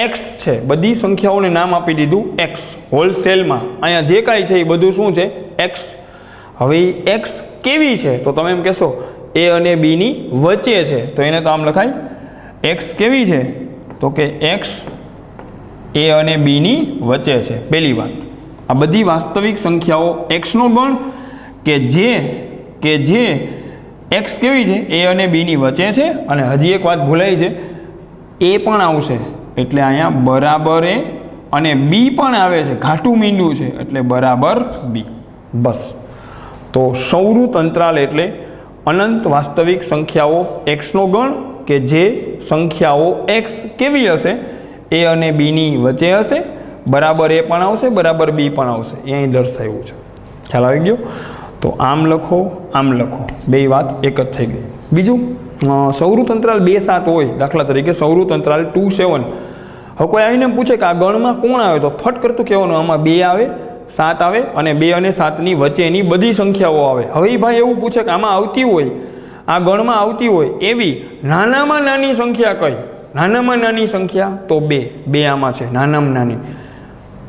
x છે. બધી સંખ્યાઓને નામ આપી દીધું x હોલસેલમાં. અહીંયા જે કાંઈ છે એ બધું શું છે? x. હવે એ x કેવી છે તો તમે એમ કહેશો a અને b ની વચ્ચે છે, તો એને તો આમ લખાય x કેવી છે તો કે x a અને b ની વચ્ચે છે. પહેલી વાત, આ બધી વાસ્તવિક સંખ્યાઓ x નો ગણ કે જે x કેવી છે a અને b ની વચ્ચે છે. અને હજી એક વાત ભૂલાઈ છે, a પણ આવશે એટલે અહીંયા બરાબર a, અને b પણ આવે છે, ઘાટું મીંડું છે એટલે બરાબર b. બસ. તો સૌરુત અંતરાલ એટલે અનંત વાસ્તવિક સંખ્યાઓ x નો ગણ કે જે સંખ્યાઓ x કેવી હશે a અને b ની વચ્ચે હશે, બરાબર a પણ આવશે, બરાબર b પણ આવશે. એ અહીં દર્શાવ્યું છે. ખ્યાલ આવી ગયો? તો આમ લખો, આમ લખો, બે વાત એક જ થઈ ગઈ. બીજું, સૌરુત અંતરાલ 2 7 હોય, દાખલા તરીકે સૌરુત અંતરાલ 2 7. હવે કોઈ આવીને પૂછે કે આ ગણમાં કોણ આવે તો ફટ કરતું કહેવાનું આમાં 2 આવે, 7 આવે, અને 2 અને 7ની વચ્ચેની બધી સંખ્યાઓ આવે. હવે એ ભાઈ એવું પૂછે કે આમાં આવતી હોય, આ ગણમાં આવતી હોય એવી નાનામાં નાની સંખ્યા કઈ? નાનામાં નાની સંખ્યા તો 2 આમાં છે, નાનામાં નાની.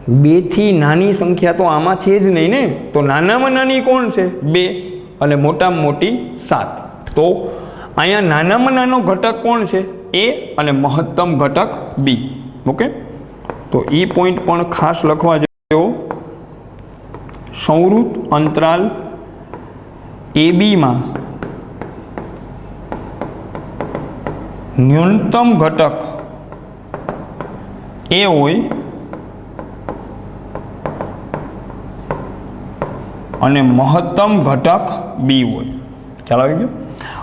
2 થી નાની સંખ્યા તો આમાં છે જ નહીં ને, તો નાનામાં નાની કોણ છે? 2. અને મોટામાં મોટી 7. તો અહીંયા નાનામાં નાનો ઘટક કોણ છે? A અને મહત્તમ ઘટક B. ઓકે, તો એ પોઈન્ટ પણ ખાસ લખવા જેવો. સંવૃત અંતરાલ AB માં ન્યૂનતમ ઘટક A હોય અને મહત્તમ ઘટક B હોય. ખ્યાલ આવી ગયો?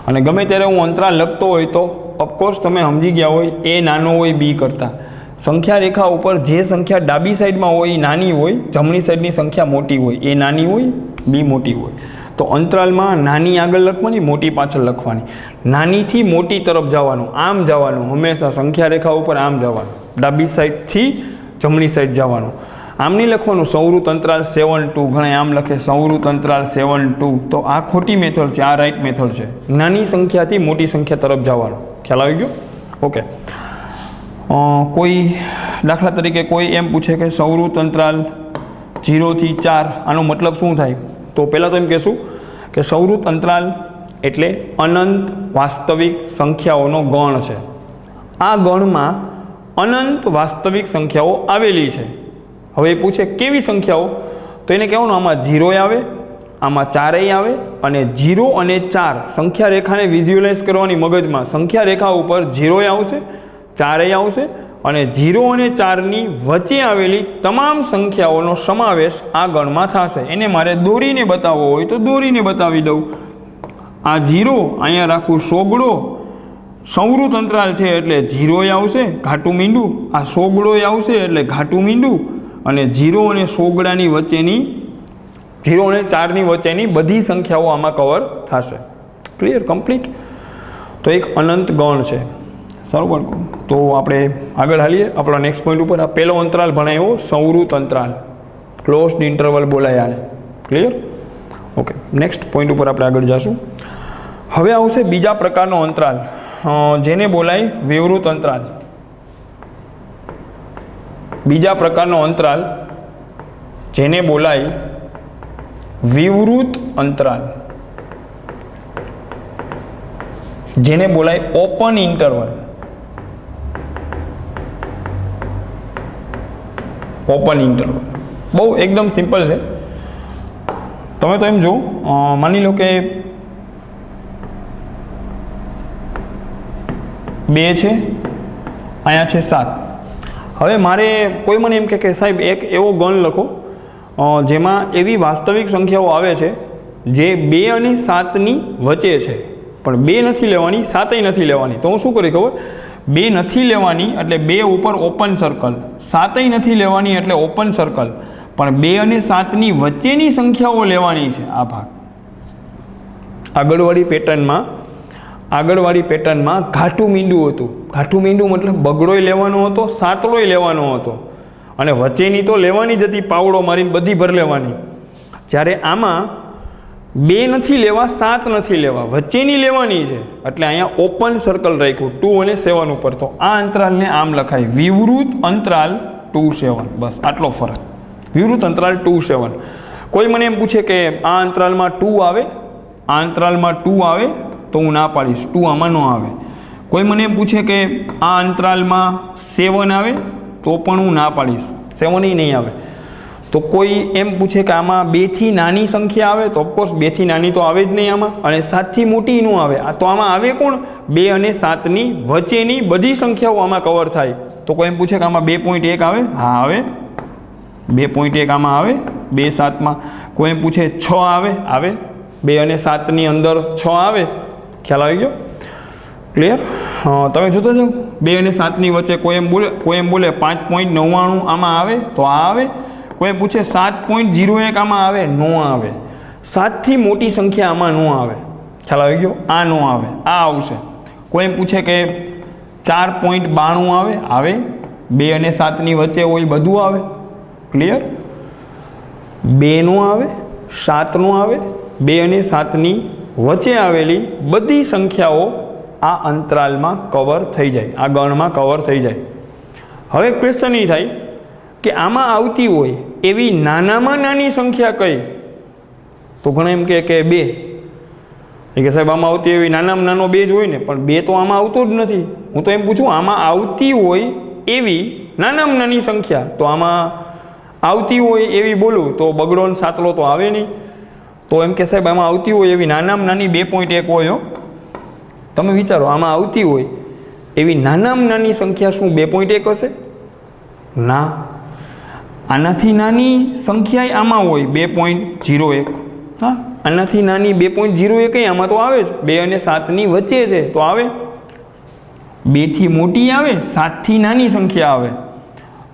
અને ગમે ત્યારે હું અંતરાલ લખતો હોય તો ઓફકોર્સ તમે સમજી ગયા હોય A નાનો હોય B કરતાં. સંખ્યા રેખા ઉપર જે સંખ્યા ડાબી સાઈડમાં હોય એ નાની હોય, જમણી સાઈડની સંખ્યા મોટી હોય. A નાની હોય, B મોટી હોય. તો અંતરાલમાં નાની આગળ લખવાની, મોટી પાછળ લખવાની. નાનીથી મોટી તરફ જવાનું, આમ જવાનું, હંમેશા સંખ્યા રેખા ઉપર આમ જવાનું, ડાબી સાઈડથી જમણી સાઈડ જવાનું. આમ નહીં લખવાનું સંવૃત અંતરાલ 7 2. ઘણા આમ લખે સંવૃત અંતરાલ 7 2. તો આ ખોટી મેથડ છે, આ રાઈટ મેથડ છે. નાની સંખ્યાથી મોટી સંખ્યા તરફ જવાનું. ખ્યાલ આવી ગયો? ઓકે. કોઈ દાખલા તરીકે કોઈ એમ પૂછે કે સંવૃત અંતરાલ 0 થી 4, આનો મતલબ શું થાય? તો પહેલાં તો એમ કહેશું કે સંવૃત અંતરાલ એટલે અનંત વાસ્તવિક સંખ્યાઓનો ગણ છે. આ ગણમાં અનંત વાસ્તવિક સંખ્યાઓ આવેલી છે. હવે એ પૂછે કેવી સંખ્યાઓ? તો એને કહેવાનું આમાં 0 આવે, આમાં 4 આવે, અને 0 અને 4 સંખ્યા રેખાને વિઝ્યુઅલાઇઝ કરવાની મગજમાં. સંખ્યા રેખા ઉપર 0 આવશે, 4 આવશે, અને 0 અને 4ની વચ્ચે આવેલી તમામ સંખ્યાઓનો સમાવેશ આ ગણમાં થશે. એને મારે દોરીને બતાવવો હોય તો દોરીને બતાવી દઉં. આ 0 અહીંયા રાખું સોગડો, સંવૃત અંતરાલ છે એટલે 0 આવશે, ઘાટું મીંડું. આ સોગડો આવશે એટલે ઘાટું મીંડું. અને 0 અને સોગડાની વચ્ચેની 0 અને 4ની વચ્ચેની બધી સંખ્યાઓ આમાં કવર થશે. ક્લિયર? કમ્પ્લીટ? તો એક અનંત ગણ છે. સારું બાળકો, તો આપણે આગળ હાલીએ આપણા નેક્સ્ટ પોઈન્ટ ઉપર. આ પહેલો અંતરાલ ભણાયો સંવૃત અંતરાલ, ક્લોઝડ ઇન્ટરવલ બોલાય આને. ક્લિયર? ઓકે, નેક્સ્ટ પોઈન્ટ ઉપર આપણે આગળ જઈશું. હવે આવશે બીજા પ્રકારનો અંતરાલ, જેને બોલાય વિવૃત અંતરાલ. બીજા પ્રકારનો અંતરાલ જેને બોલાય વિવૃત અંતરાલ, જેને બોલાય ઓપન ઇન્ટરવલ. ઓપન ઇન્ટરવલ બહુ એકદમ સિમ્પલ છે. તમે તો એમ જો, માની લો કે 2 છે, અહીંયા છે 7. હવે મારે કોઈ મને એમ કે સાહેબ એક એવો ગણ લખો જેમાં એવી વાસ્તવિક સંખ્યાઓ આવે છે જે 2 અને 7ની વચ્ચે છે, પણ 2 નથી લેવાની, 7ય નથી લેવાની. તો હું શું કરી ખબર? 2 નથી લેવાની એટલે 2 ઉપર ઓપન સર્કલ, 7ય નથી લેવાની એટલે ઓપન સર્કલ, પણ 2 અને 7ની વચ્ચેની સંખ્યાઓ લેવાની છે. આ ભાગ આગળવાળી પેટર્નમાં ઘાટું મીંડું હતું. ઘાટું મીંડું મતલબ બગડોય લેવાનો હતો, સાતડોય લેવાનો હતો, અને વચ્ચેની તો લેવાની જ હતી, પાવડો મારીને બધી ભર લેવાની. જ્યારે આમાં 2 નથી લેવા, 7 નથી લેવા, વચ્ચેની લેવાની છે, એટલે અહીંયા ઓપન સર્કલ રાખ્યું 2 અને 7 ઉપર. તો આ અંતરાલને આમ લખાય વિવૃત અંતરાલ 2 7. બસ આટલો ફરક, વિવૃત અંતરાલ 2 7. કોઈ મને એમ પૂછે કે આ અંતરાલમાં 2 આવે, આ અંતરાલમાં 2 આવે, તો હું ના પાડીશ, 2 આમાં ન આવે. કોઈ મને એમ પૂછે કે આ અંતરાલમાં 7 આવે, તો પણ હું ના પાડીશ, 7 નહીં આવે. તો કોઈ એમ પૂછે કે આમાં 2 થી નાની સંખ્યા આવે, તો ઓફકોર્સ 2 થી નાની તો આવે જ નહીં આમાં, અને 7 થી મોટી ન આવે. તો આમાં આવે કોણ? 2 અને 7ની વચ્ચેની બધી સંખ્યાઓ આમાં કવર થાય. તો કોઈ એમ પૂછે કે આમાં 2.1 આવે, હા આવે, 2.1 આમાં આવે, 2 7માં. કોઈ એમ પૂછે 6 આવે, આવે, 2 અને 7ની અંદર 6 આવે. ખ્યાલ આવી ગયો? ક્લિયર? તમે જોતા જાઓ 2 અને 7ની વચ્ચે કોઈ એમ બોલે 5.99 આમાં આવે, તો આ આવે. કોઈ પૂછે 7.01 આમાં આવે, નો આવે. 7થી મોટી સંખ્યા આમાં નો આવે. ખ્યાલ આવી ગયો? આ નો આવે, આ આવશે. કોઈ એમ પૂછે કે 4.92 આવે, આવે. 2 અને 7ની વચ્ચે હોય બધું આવે. ક્લિયર? 2 નો આવે, 7 નો આવે, 2 અને 7ની વચ્ચે આવેલી બધી સંખ્યાઓ આ અંતરાલમાં કવર થઈ જાય, આ ગણમાં કવર થઈ જાય. હવે ક્વેશ્ચન એ થાય કે આમાં આવતી હોય એવી નાનામાં નાની સંખ્યા કઈ? તો ઘણા એમ કે 2. એ કે સાહેબ આમાં આવતી એવી નાનામાં નાનો 2 જ હોય ને, પણ 2 તો આમાં આવતો જ નથી. હું તો એમ પૂછું આમાં આવતી હોય એવી નાનામાં નાની સંખ્યા, તો આમાં આવતી હોય એવી બોલું તો બગડો ને સાતલો તો આવે નહીં. તો એમ કે સાહેબ આમાં આવતી હોય એવી નાનામાં નાની 2.1 હોય. તમે વિચારો આમાં આવતી હોય એવી નાનામાં નાની સંખ્યા શું 2.1 હશે? ના, આનાથી નાની સંખ્યા આમાં હોય 2.01. હા, આનાથી નાની 2.01 આમાં તો આવે જ. 2 અને 7ની વચ્ચે છે તો આવે. 2 થી મોટી આવે, 7 થી નાની સંખ્યા આવે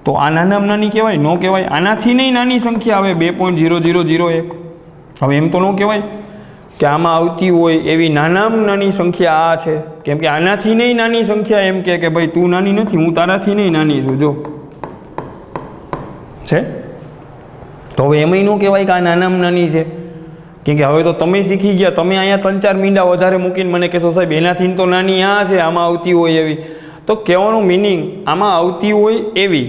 તો આ નાનામાં નાની કહેવાય? ન કહેવાય. આનાથી નહીં નાની સંખ્યા આવે 2.0001. હવે એમ તો ન કહેવાય કે આમાં આવતી હોય એવી નાનામાં નાની સંખ્યા આ છે, કેમ કે આનાથી નહીં નાની સંખ્યા એમ કે ભાઈ તું નાની નથી, હું તારાથી નહીં નાની છું. જો છે તો હવે એમાંય ન કહેવાય કે આ નાનામાં નાની છે, કેમ કે હવે તો તમે શીખી ગયા. તમે અહીંયા 3-4 મીંડા વધારે મૂકીને મને કહેશો સાહેબ એનાથી તો નાની આ છે, આમાં આવતી હોય એવી. તો કહેવાનું મિનિંગ આમાં આવતી હોય એવી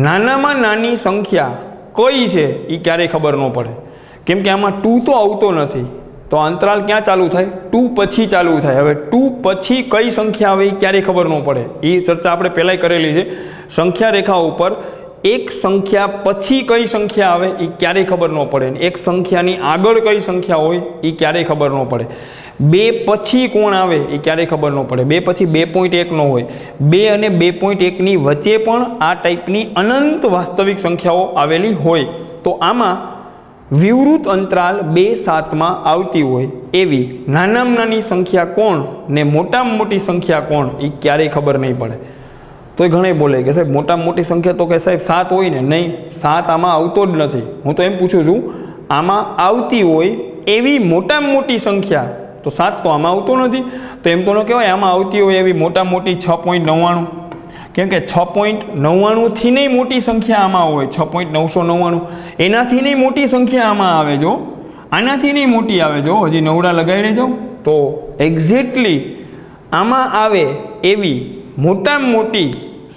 નાનામાં નાની સંખ્યા કઈ છે એ ક્યારેય ખબર ન પડે, કેમ કે આમાં 2 તો આવતો નથી. તો અંતરાલ ક્યાં ચાલુ થાય? 2 પછી ચાલુ થાય. હવે 2 પછી કઈ સંખ્યા આવે એ ક્યારેય ખબર ન પડે. એ ચર્ચા આપણે પહેલાંય કરેલી છે. સંખ્યા રેખા ઉપર એક સંખ્યા પછી કઈ સંખ્યા આવે એ ક્યારેય ખબર ન પડે. એક સંખ્યાની આગળ કઈ સંખ્યા હોય એ ક્યારેય ખબર ન પડે. 2 પછી કોણ આવે એ ક્યારેય ખબર ન પડે. 2 પછી 2.1 નો હોય. 2 અને 2.1ની વચ્ચે પણ આ ટાઈપની અનંત વાસ્તવિક સંખ્યાઓ આવેલી હોય. તો આમાં વિવૃત અંતરાલ 2-7માં આવતી હોય એવી નાનામાં નાની સંખ્યા કોણ ને મોટામાં મોટી સંખ્યા કોણ એ ક્યારેય ખબર નહીં પડે. તો એ ઘણા બોલે કે સાહેબ મોટામાં મોટી સંખ્યા તો કે સાહેબ 7 હોય ને. નહીં, 7 આમાં આવતો જ નથી. હું તો એમ પૂછું છું આમાં આવતી હોય એવી મોટામાં મોટી સંખ્યા, તો 7 તો આમાં આવતો નથી. તો એમ તો ન કહેવાય આમાં આવતી હોય એવી મોટામાં મોટી 6.99, કેમ કે 6.99થી નહીં મોટી સંખ્યા આમાં હોય. 6.999 એનાથી નહીં મોટી સંખ્યા આમાં આવે. જો આનાથી નહીં મોટી આવે. જો હજી નવડા લગાડી જાઓ તો એક્ઝેક્ટલી આમાં આવે એવી મોટામાં મોટી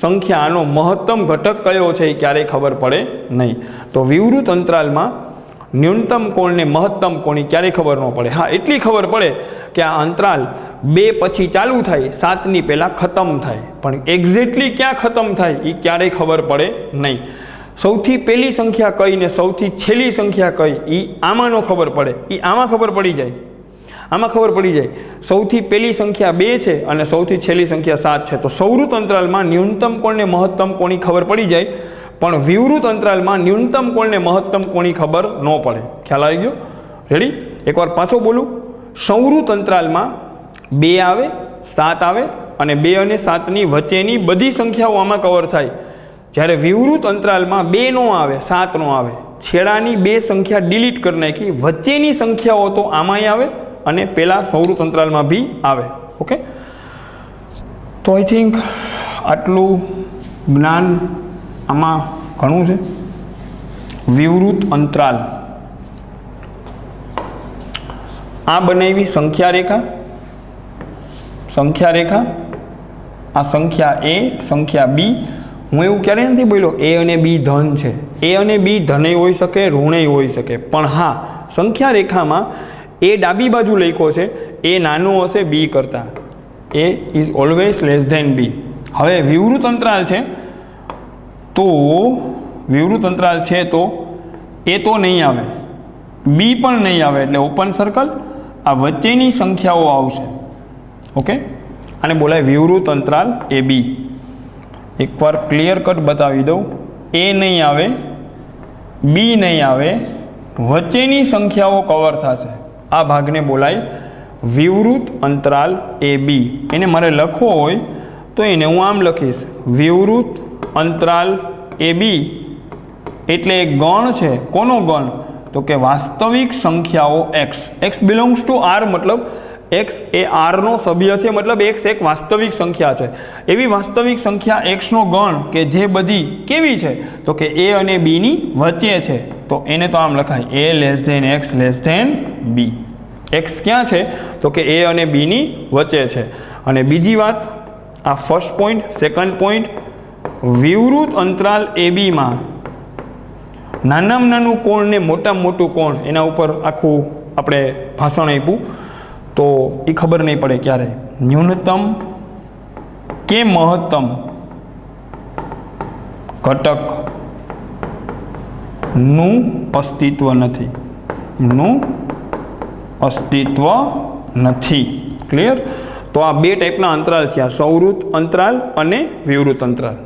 સંખ્યા, આનો મહત્તમ ઘટક કયો છે એ ક્યારેય ખબર પડે નહીં. તો વિવૃત અંતરાલમાં ન્યૂનતમ કોણ ને મહત્તમ કોણ ક્યારેય ખબર ન પડે. હા, એટલી ખબર પડે કે આ અંતરાલ 2 પછી ચાલુ થાય, 7ની પહેલાં ખતમ થાય, પણ એક્ઝેક્ટલી ક્યાં ખતમ થાય એ ક્યારેય ખબર પડે નહીં. સૌથી પહેલી સંખ્યા કઈ ને સૌથી છેલ્લી સંખ્યા કઈ એ આમાં ન ખબર પડે, એ આમાં ખબર પડી જાય. આમાં ખબર પડી જાય સૌથી પહેલી સંખ્યા 2 છે અને સૌથી છેલ્લી સંખ્યા 7 છે. તો સૌવૃત અંતરાલમાં ન્યૂનતમ કોણ ને મહત્તમ કોણી ખબર પડી જાય, પણ વિવૃત અંતરાલમાં ન્યૂનતમ કોણ ને મહત્તમ કોણી ખબર ન પડે. ખ્યાલ આવી ગયો? રેડી? એકવાર પાછો બોલું. સંવૃત અંતરાલમાં 2 આવે, 7 આવે અને 2 અને 7ની વચ્ચેની બધી સંખ્યાઓ આમાં કવર થાય. જ્યારે વિવૃત અંતરાલમાં 2 નો આવે, 7 નો આવે, છેડાની 2 સંખ્યા ડિલીટ કરી નાખી, વચ્ચેની સંખ્યાઓ તો આમાંય આવે અને પેલા સંવૃત અંતરાલમાં બી આવે. ઓકે, તો આઈ થિંક આટલું જ્ઞાન આમાં ઘણું છે. વિવૃત અંતરાલ આ બનાવી સંખ્યા રેખા. સંખ્યા રેખા આ સંખ્યા A, સંખ્યા B. હું એવું ક્યારેય નથી બોલ્યો A અને B ધન છે. A અને B ધનેય હોઈ શકે, ઋણેય હોઈ શકે, પણ હા સંખ્યા રેખામાં A ડાબી બાજુ લખ્યો છે, A નાનો હશે B કરતાં. A is always less than B. હવે વિવૃત અંતરાલ છે તો વિવૃત અંતરાલ છે તો A તો નહીં આવે, B પણ નહીં આવે, એટલે ઓપન સર્કલ. આ વચ્ચેની સંખ્યાઓ આવશે. ઓકે, આને બોલાય વિવૃત અંતરાલ AB. એકવાર ક્લિયર કટ બતાવી દઉં. A નહીં આવે, B નહીં આવે, વચ્ચેની સંખ્યાઓ કવર થશે. આ ભાગને બોલાય વિવૃત અંતરાલ AB. એને મારે લખવો હોય તો એને હું આમ લખીશ, વિવૃત અંતરાલ AB એટલે એક ગણ છે. કોનો ગણ? તો કે વાસ્તવિક સંખ્યાઓ x. x belongs to R, મતલબ x એ R નો સભ્ય છે, મતલબ x એક વાસ્તવિક સંખ્યા છે. એવી વાસ્તવિક સંખ્યા x નો ગણ કે જે બધી કેવી છે? તો કે A અને B ની વચ્ચે છે. તો એને તો આમ લખાય A less than x less than B. x ક્યાં છે? તો કે A અને B ની વચ્ચે છે. અને બીજી વાત, આ ફર્સ્ટ પોઈન્ટ, સેકન્ડ પોઈન્ટ, વિવૃત અંતરાલ AB માં નાનામાં નાનું કોણ ને મોટામાં મોટું કોણ, એના ઉપર આખું આપણે ભાષણ આપ્યું. તો એ ખબર નહીં પડે ક્યારે ન્યૂનતમ કે મહત્તમ ઘટકનું અસ્તિત્વ નથી, નું અસ્તિત્વ નથી. ક્લિયર? તો આ બે ટાઈપના અંતરાલ છે, આ સંવૃત અંતરાલ અને વિવૃત અંતરાલ.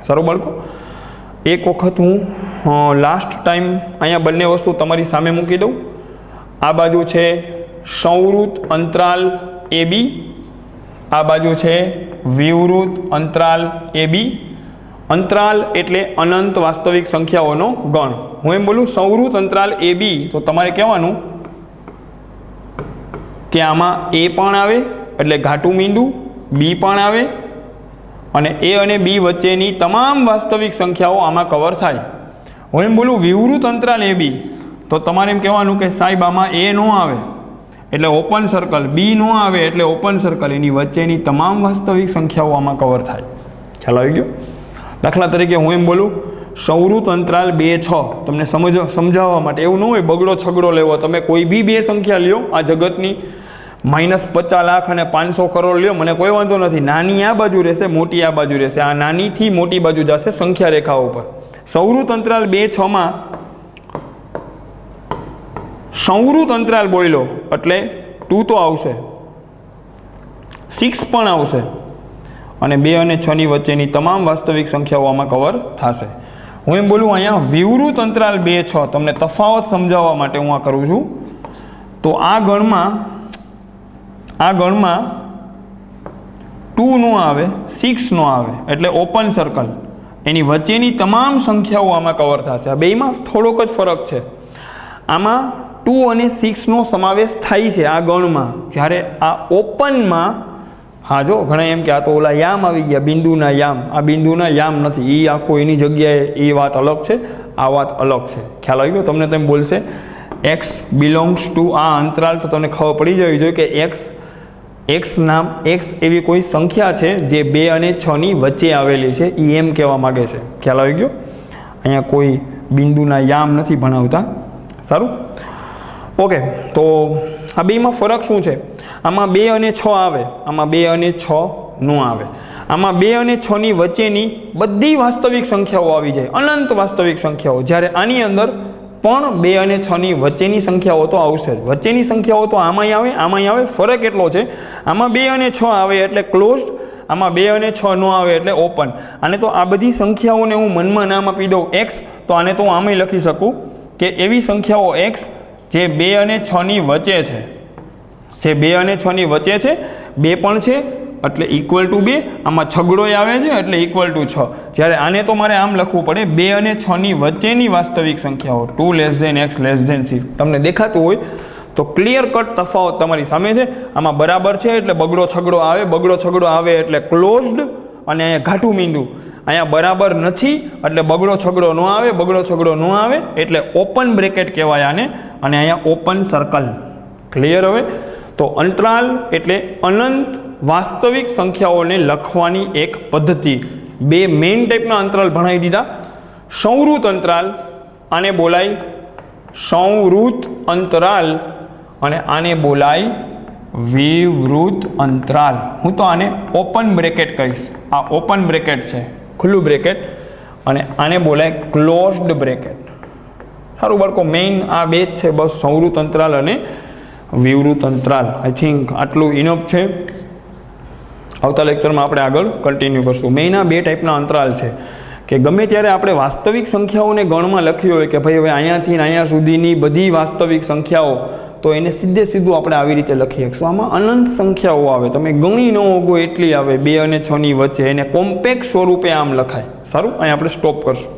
સારું બાળકો, એક વખત હું લાસ્ટ ટાઈમ અહીંયા બંને વસ્તુ તમારી સામે મૂકી દઉં. આ બાજુ છે સંવૃત અંતરાલ એ બી, આ બાજુ છે વિવૃત અંતરાલ એ બી. અંતરાલ એટલે અનંત વાસ્તવિક સંખ્યાઓનો ગણ. હું એમ બોલું સંવૃત અંતરાલ એ બી, તો તમારે કહેવાનું કે આમાં એ પણ આવે એટલે ઘાટું મીંડું, બી પણ આવે અને એ અને બી વચ્ચેની તમામ વાસ્તવિક સંખ્યાઓ આમાં કવર થાય. હું એમ બોલું વિવૃત અંતરાલ એ બી, તો તમારે એમ કહેવાનું કે સાહેબ આમાં એ ન આવે એટલે ઓપન સર્કલ, બી ન આવે એટલે ઓપન સર્કલ, એની વચ્ચેની તમામ વાસ્તવિક સંખ્યાઓ આમાં કવર થાય. ખ્યાલ આવી ગયો? દાખલા તરીકે હું એમ બોલું સંવૃત અંતરાલ 2, 6, તમને સમજાવવા માટે. એવું ન હોય બગડો છગડો લેવો, તમે કોઈ બી બે સંખ્યા લ્યો આ જગતની, -50 લાખ અને 500 કરોડ લ્યો, મને કોઈ વાંધો નથી. નાની આ બાજુ રહેશે, મોટી આ બાજુ રહેશે. આ નાનીથી મોટી બાજુ જશે સંખ્યા રેખા ઉપર. સંવૃત અંતરાલ 2, 6માં સંવૃત અંતરાલ બોલ્યો એટલે 2 તો આવશે, 6 પણ આવશે અને 2 અને 6ની વચ્ચેની તમામ વાસ્તવિક સંખ્યાઓ આમાં કવર થશે. હું એમ બોલું અહીંયા વિવૃત અંતરાલ 2, 6, તમને તફાવત સમજાવવા માટે હું આ કરું છું. તો આ ગણમાં 2 નો આવે, 6 નો આવે એટલે ઓપન સર્કલ, એની વચ્ચેની તમામ સંખ્યાઓ આમાં કવર થશે. આ બેયમાં થોડોક જ ફરક છે. આમાં 2 અને 6 નો સમાવેશ થાય છે આ ગણમાં, જ્યારે આ ઓપનમાં, હા જો ઘણા એમ કે આ તો ઓલા યામ આવી ગયા, બિંદુના યામ. આ બિંદુના યામ નથી, એ આખો એની જગ્યાએ એ વાત અલગ છે, આ વાત અલગ છે. ખ્યાલ આવી ગયો? તમને તેમ બોલશે x બિલોંગ્સ ટુ આ અંતરાલ, તો તમને ખબર પડી જવી જોઈએ કે x એવી કોઈ સંખ્યા છે જે 2 અને 6ની વચ્ચે આવેલી છે, એ એમ કહેવા માગે છે. ખ્યાલ આવી ગયો? અહીંયા કોઈ બિંદુના યામ નથી ભણાવતા. સારું, ઓકે. તો આ બેમાં ફરક શું છે? આમાં 2 અને 6 આવે, આમાં 2 અને 6 ન આવે. આમાં 2 અને 6ની વચ્ચેની બધી વાસ્તવિક સંખ્યાઓ આવી જાય, અનંત વાસ્તવિક સંખ્યાઓ. જ્યારે આની અંદર પણ 2 અને 6ની વચ્ચેની સંખ્યાઓ તો આવશે જ. વચ્ચેની સંખ્યાઓ તો આમાંય આવે, આમાંય આવે. ફરક એટલો છે, આમાં 2 અને 6 આવે એટલે ક્લોઝડ, આમાં 2 અને 6 ન આવે એટલે ઓપન. અને તો આ બધી સંખ્યાઓને હું મનમાં નામ આપી દઉં x, તો આને તો હું આમાંય લખી શકું કે એવી સંખ્યાઓ x જે 2 અને 6ની વચ્ચે છે, જે 2 અને 6ની વચ્ચે છે, 2 પણ છે એટલે ઇક્વલ ટુ 2, આમાં છગડોય આવે છે એટલે ઇક્વલ ટુ 6. જ્યારે આને તો મારે આમ લખવું પડે 2 અને 6ની વચ્ચેની વાસ્તવિક સંખ્યાઓ 2 x c. તમને દેખાતું હોય તો ક્લિયર કટ તફાવત તમારી સામે છે. આમાં બરાબર છે એટલે બગડો છગડો આવે, બગડો છગડો આવે એટલે ક્લોઝડ અને અહીંયા ઘાટું મીંડું. અહીંયા બરાબર નથી એટલે બગડો છગડો ન આવે, બગડો છગડો ન આવે એટલે ઓપન બ્રેકેટ કહેવાય આને, અને અહીંયા ઓપન સર્કલ. ક્લિયર? હવે તો અંતરાલ એટલે અનંત વાસ્તવિક સંખ્યાઓને લખવાની એક પદ્ધતિ. બે મેઇન ટાઈપના અંતરાલ ભણાવી દીધા. સંવૃત અંતરાલ, આને બોલાય સંવૃત અંતરાલ અને આને બોલાય વિવૃત અંતરાલ. હું તો આને ઓપન બ્રેકેટ કહીશ. આ ઓપન બ્રેકેટ છે, ખુલ્લું બ્રેકેટ, અને આને બોલાય ક્લોઝડ બ્રેકેટ. સારું બાળકો, મેઇન આ બે જ છે બસ, સંવૃત અંતરાલ અને વિવૃત અંતરાલ. આઈ થિંક આટલું ઇનફ છે. આવતા લેક્ચરમાં આપણે આગળ કન્ટિન્યુ કરશું. મેઇન આ બે ટાઈપના અંતરાલ છે કે ગમે ત્યારે આપણે વાસ્તવિક સંખ્યાઓને ગણમાં લખ્યું હોય કે ભાઈ હવે અહીંયાથી અહીંયા સુધીની બધી વાસ્તવિક સંખ્યાઓ, તો એને સીધું આપણે આવી રીતે લખી શકશું. આમાં અનંત સંખ્યાઓ આવે, તમે ગણી ન હોગો એટલી આવે, 2 અને 6ની વચ્ચે. એને કોમ્પેક્ટ સ્વરૂપે આમ લખાય. સારું, અહીં આપણે સ્ટોપ કરશું.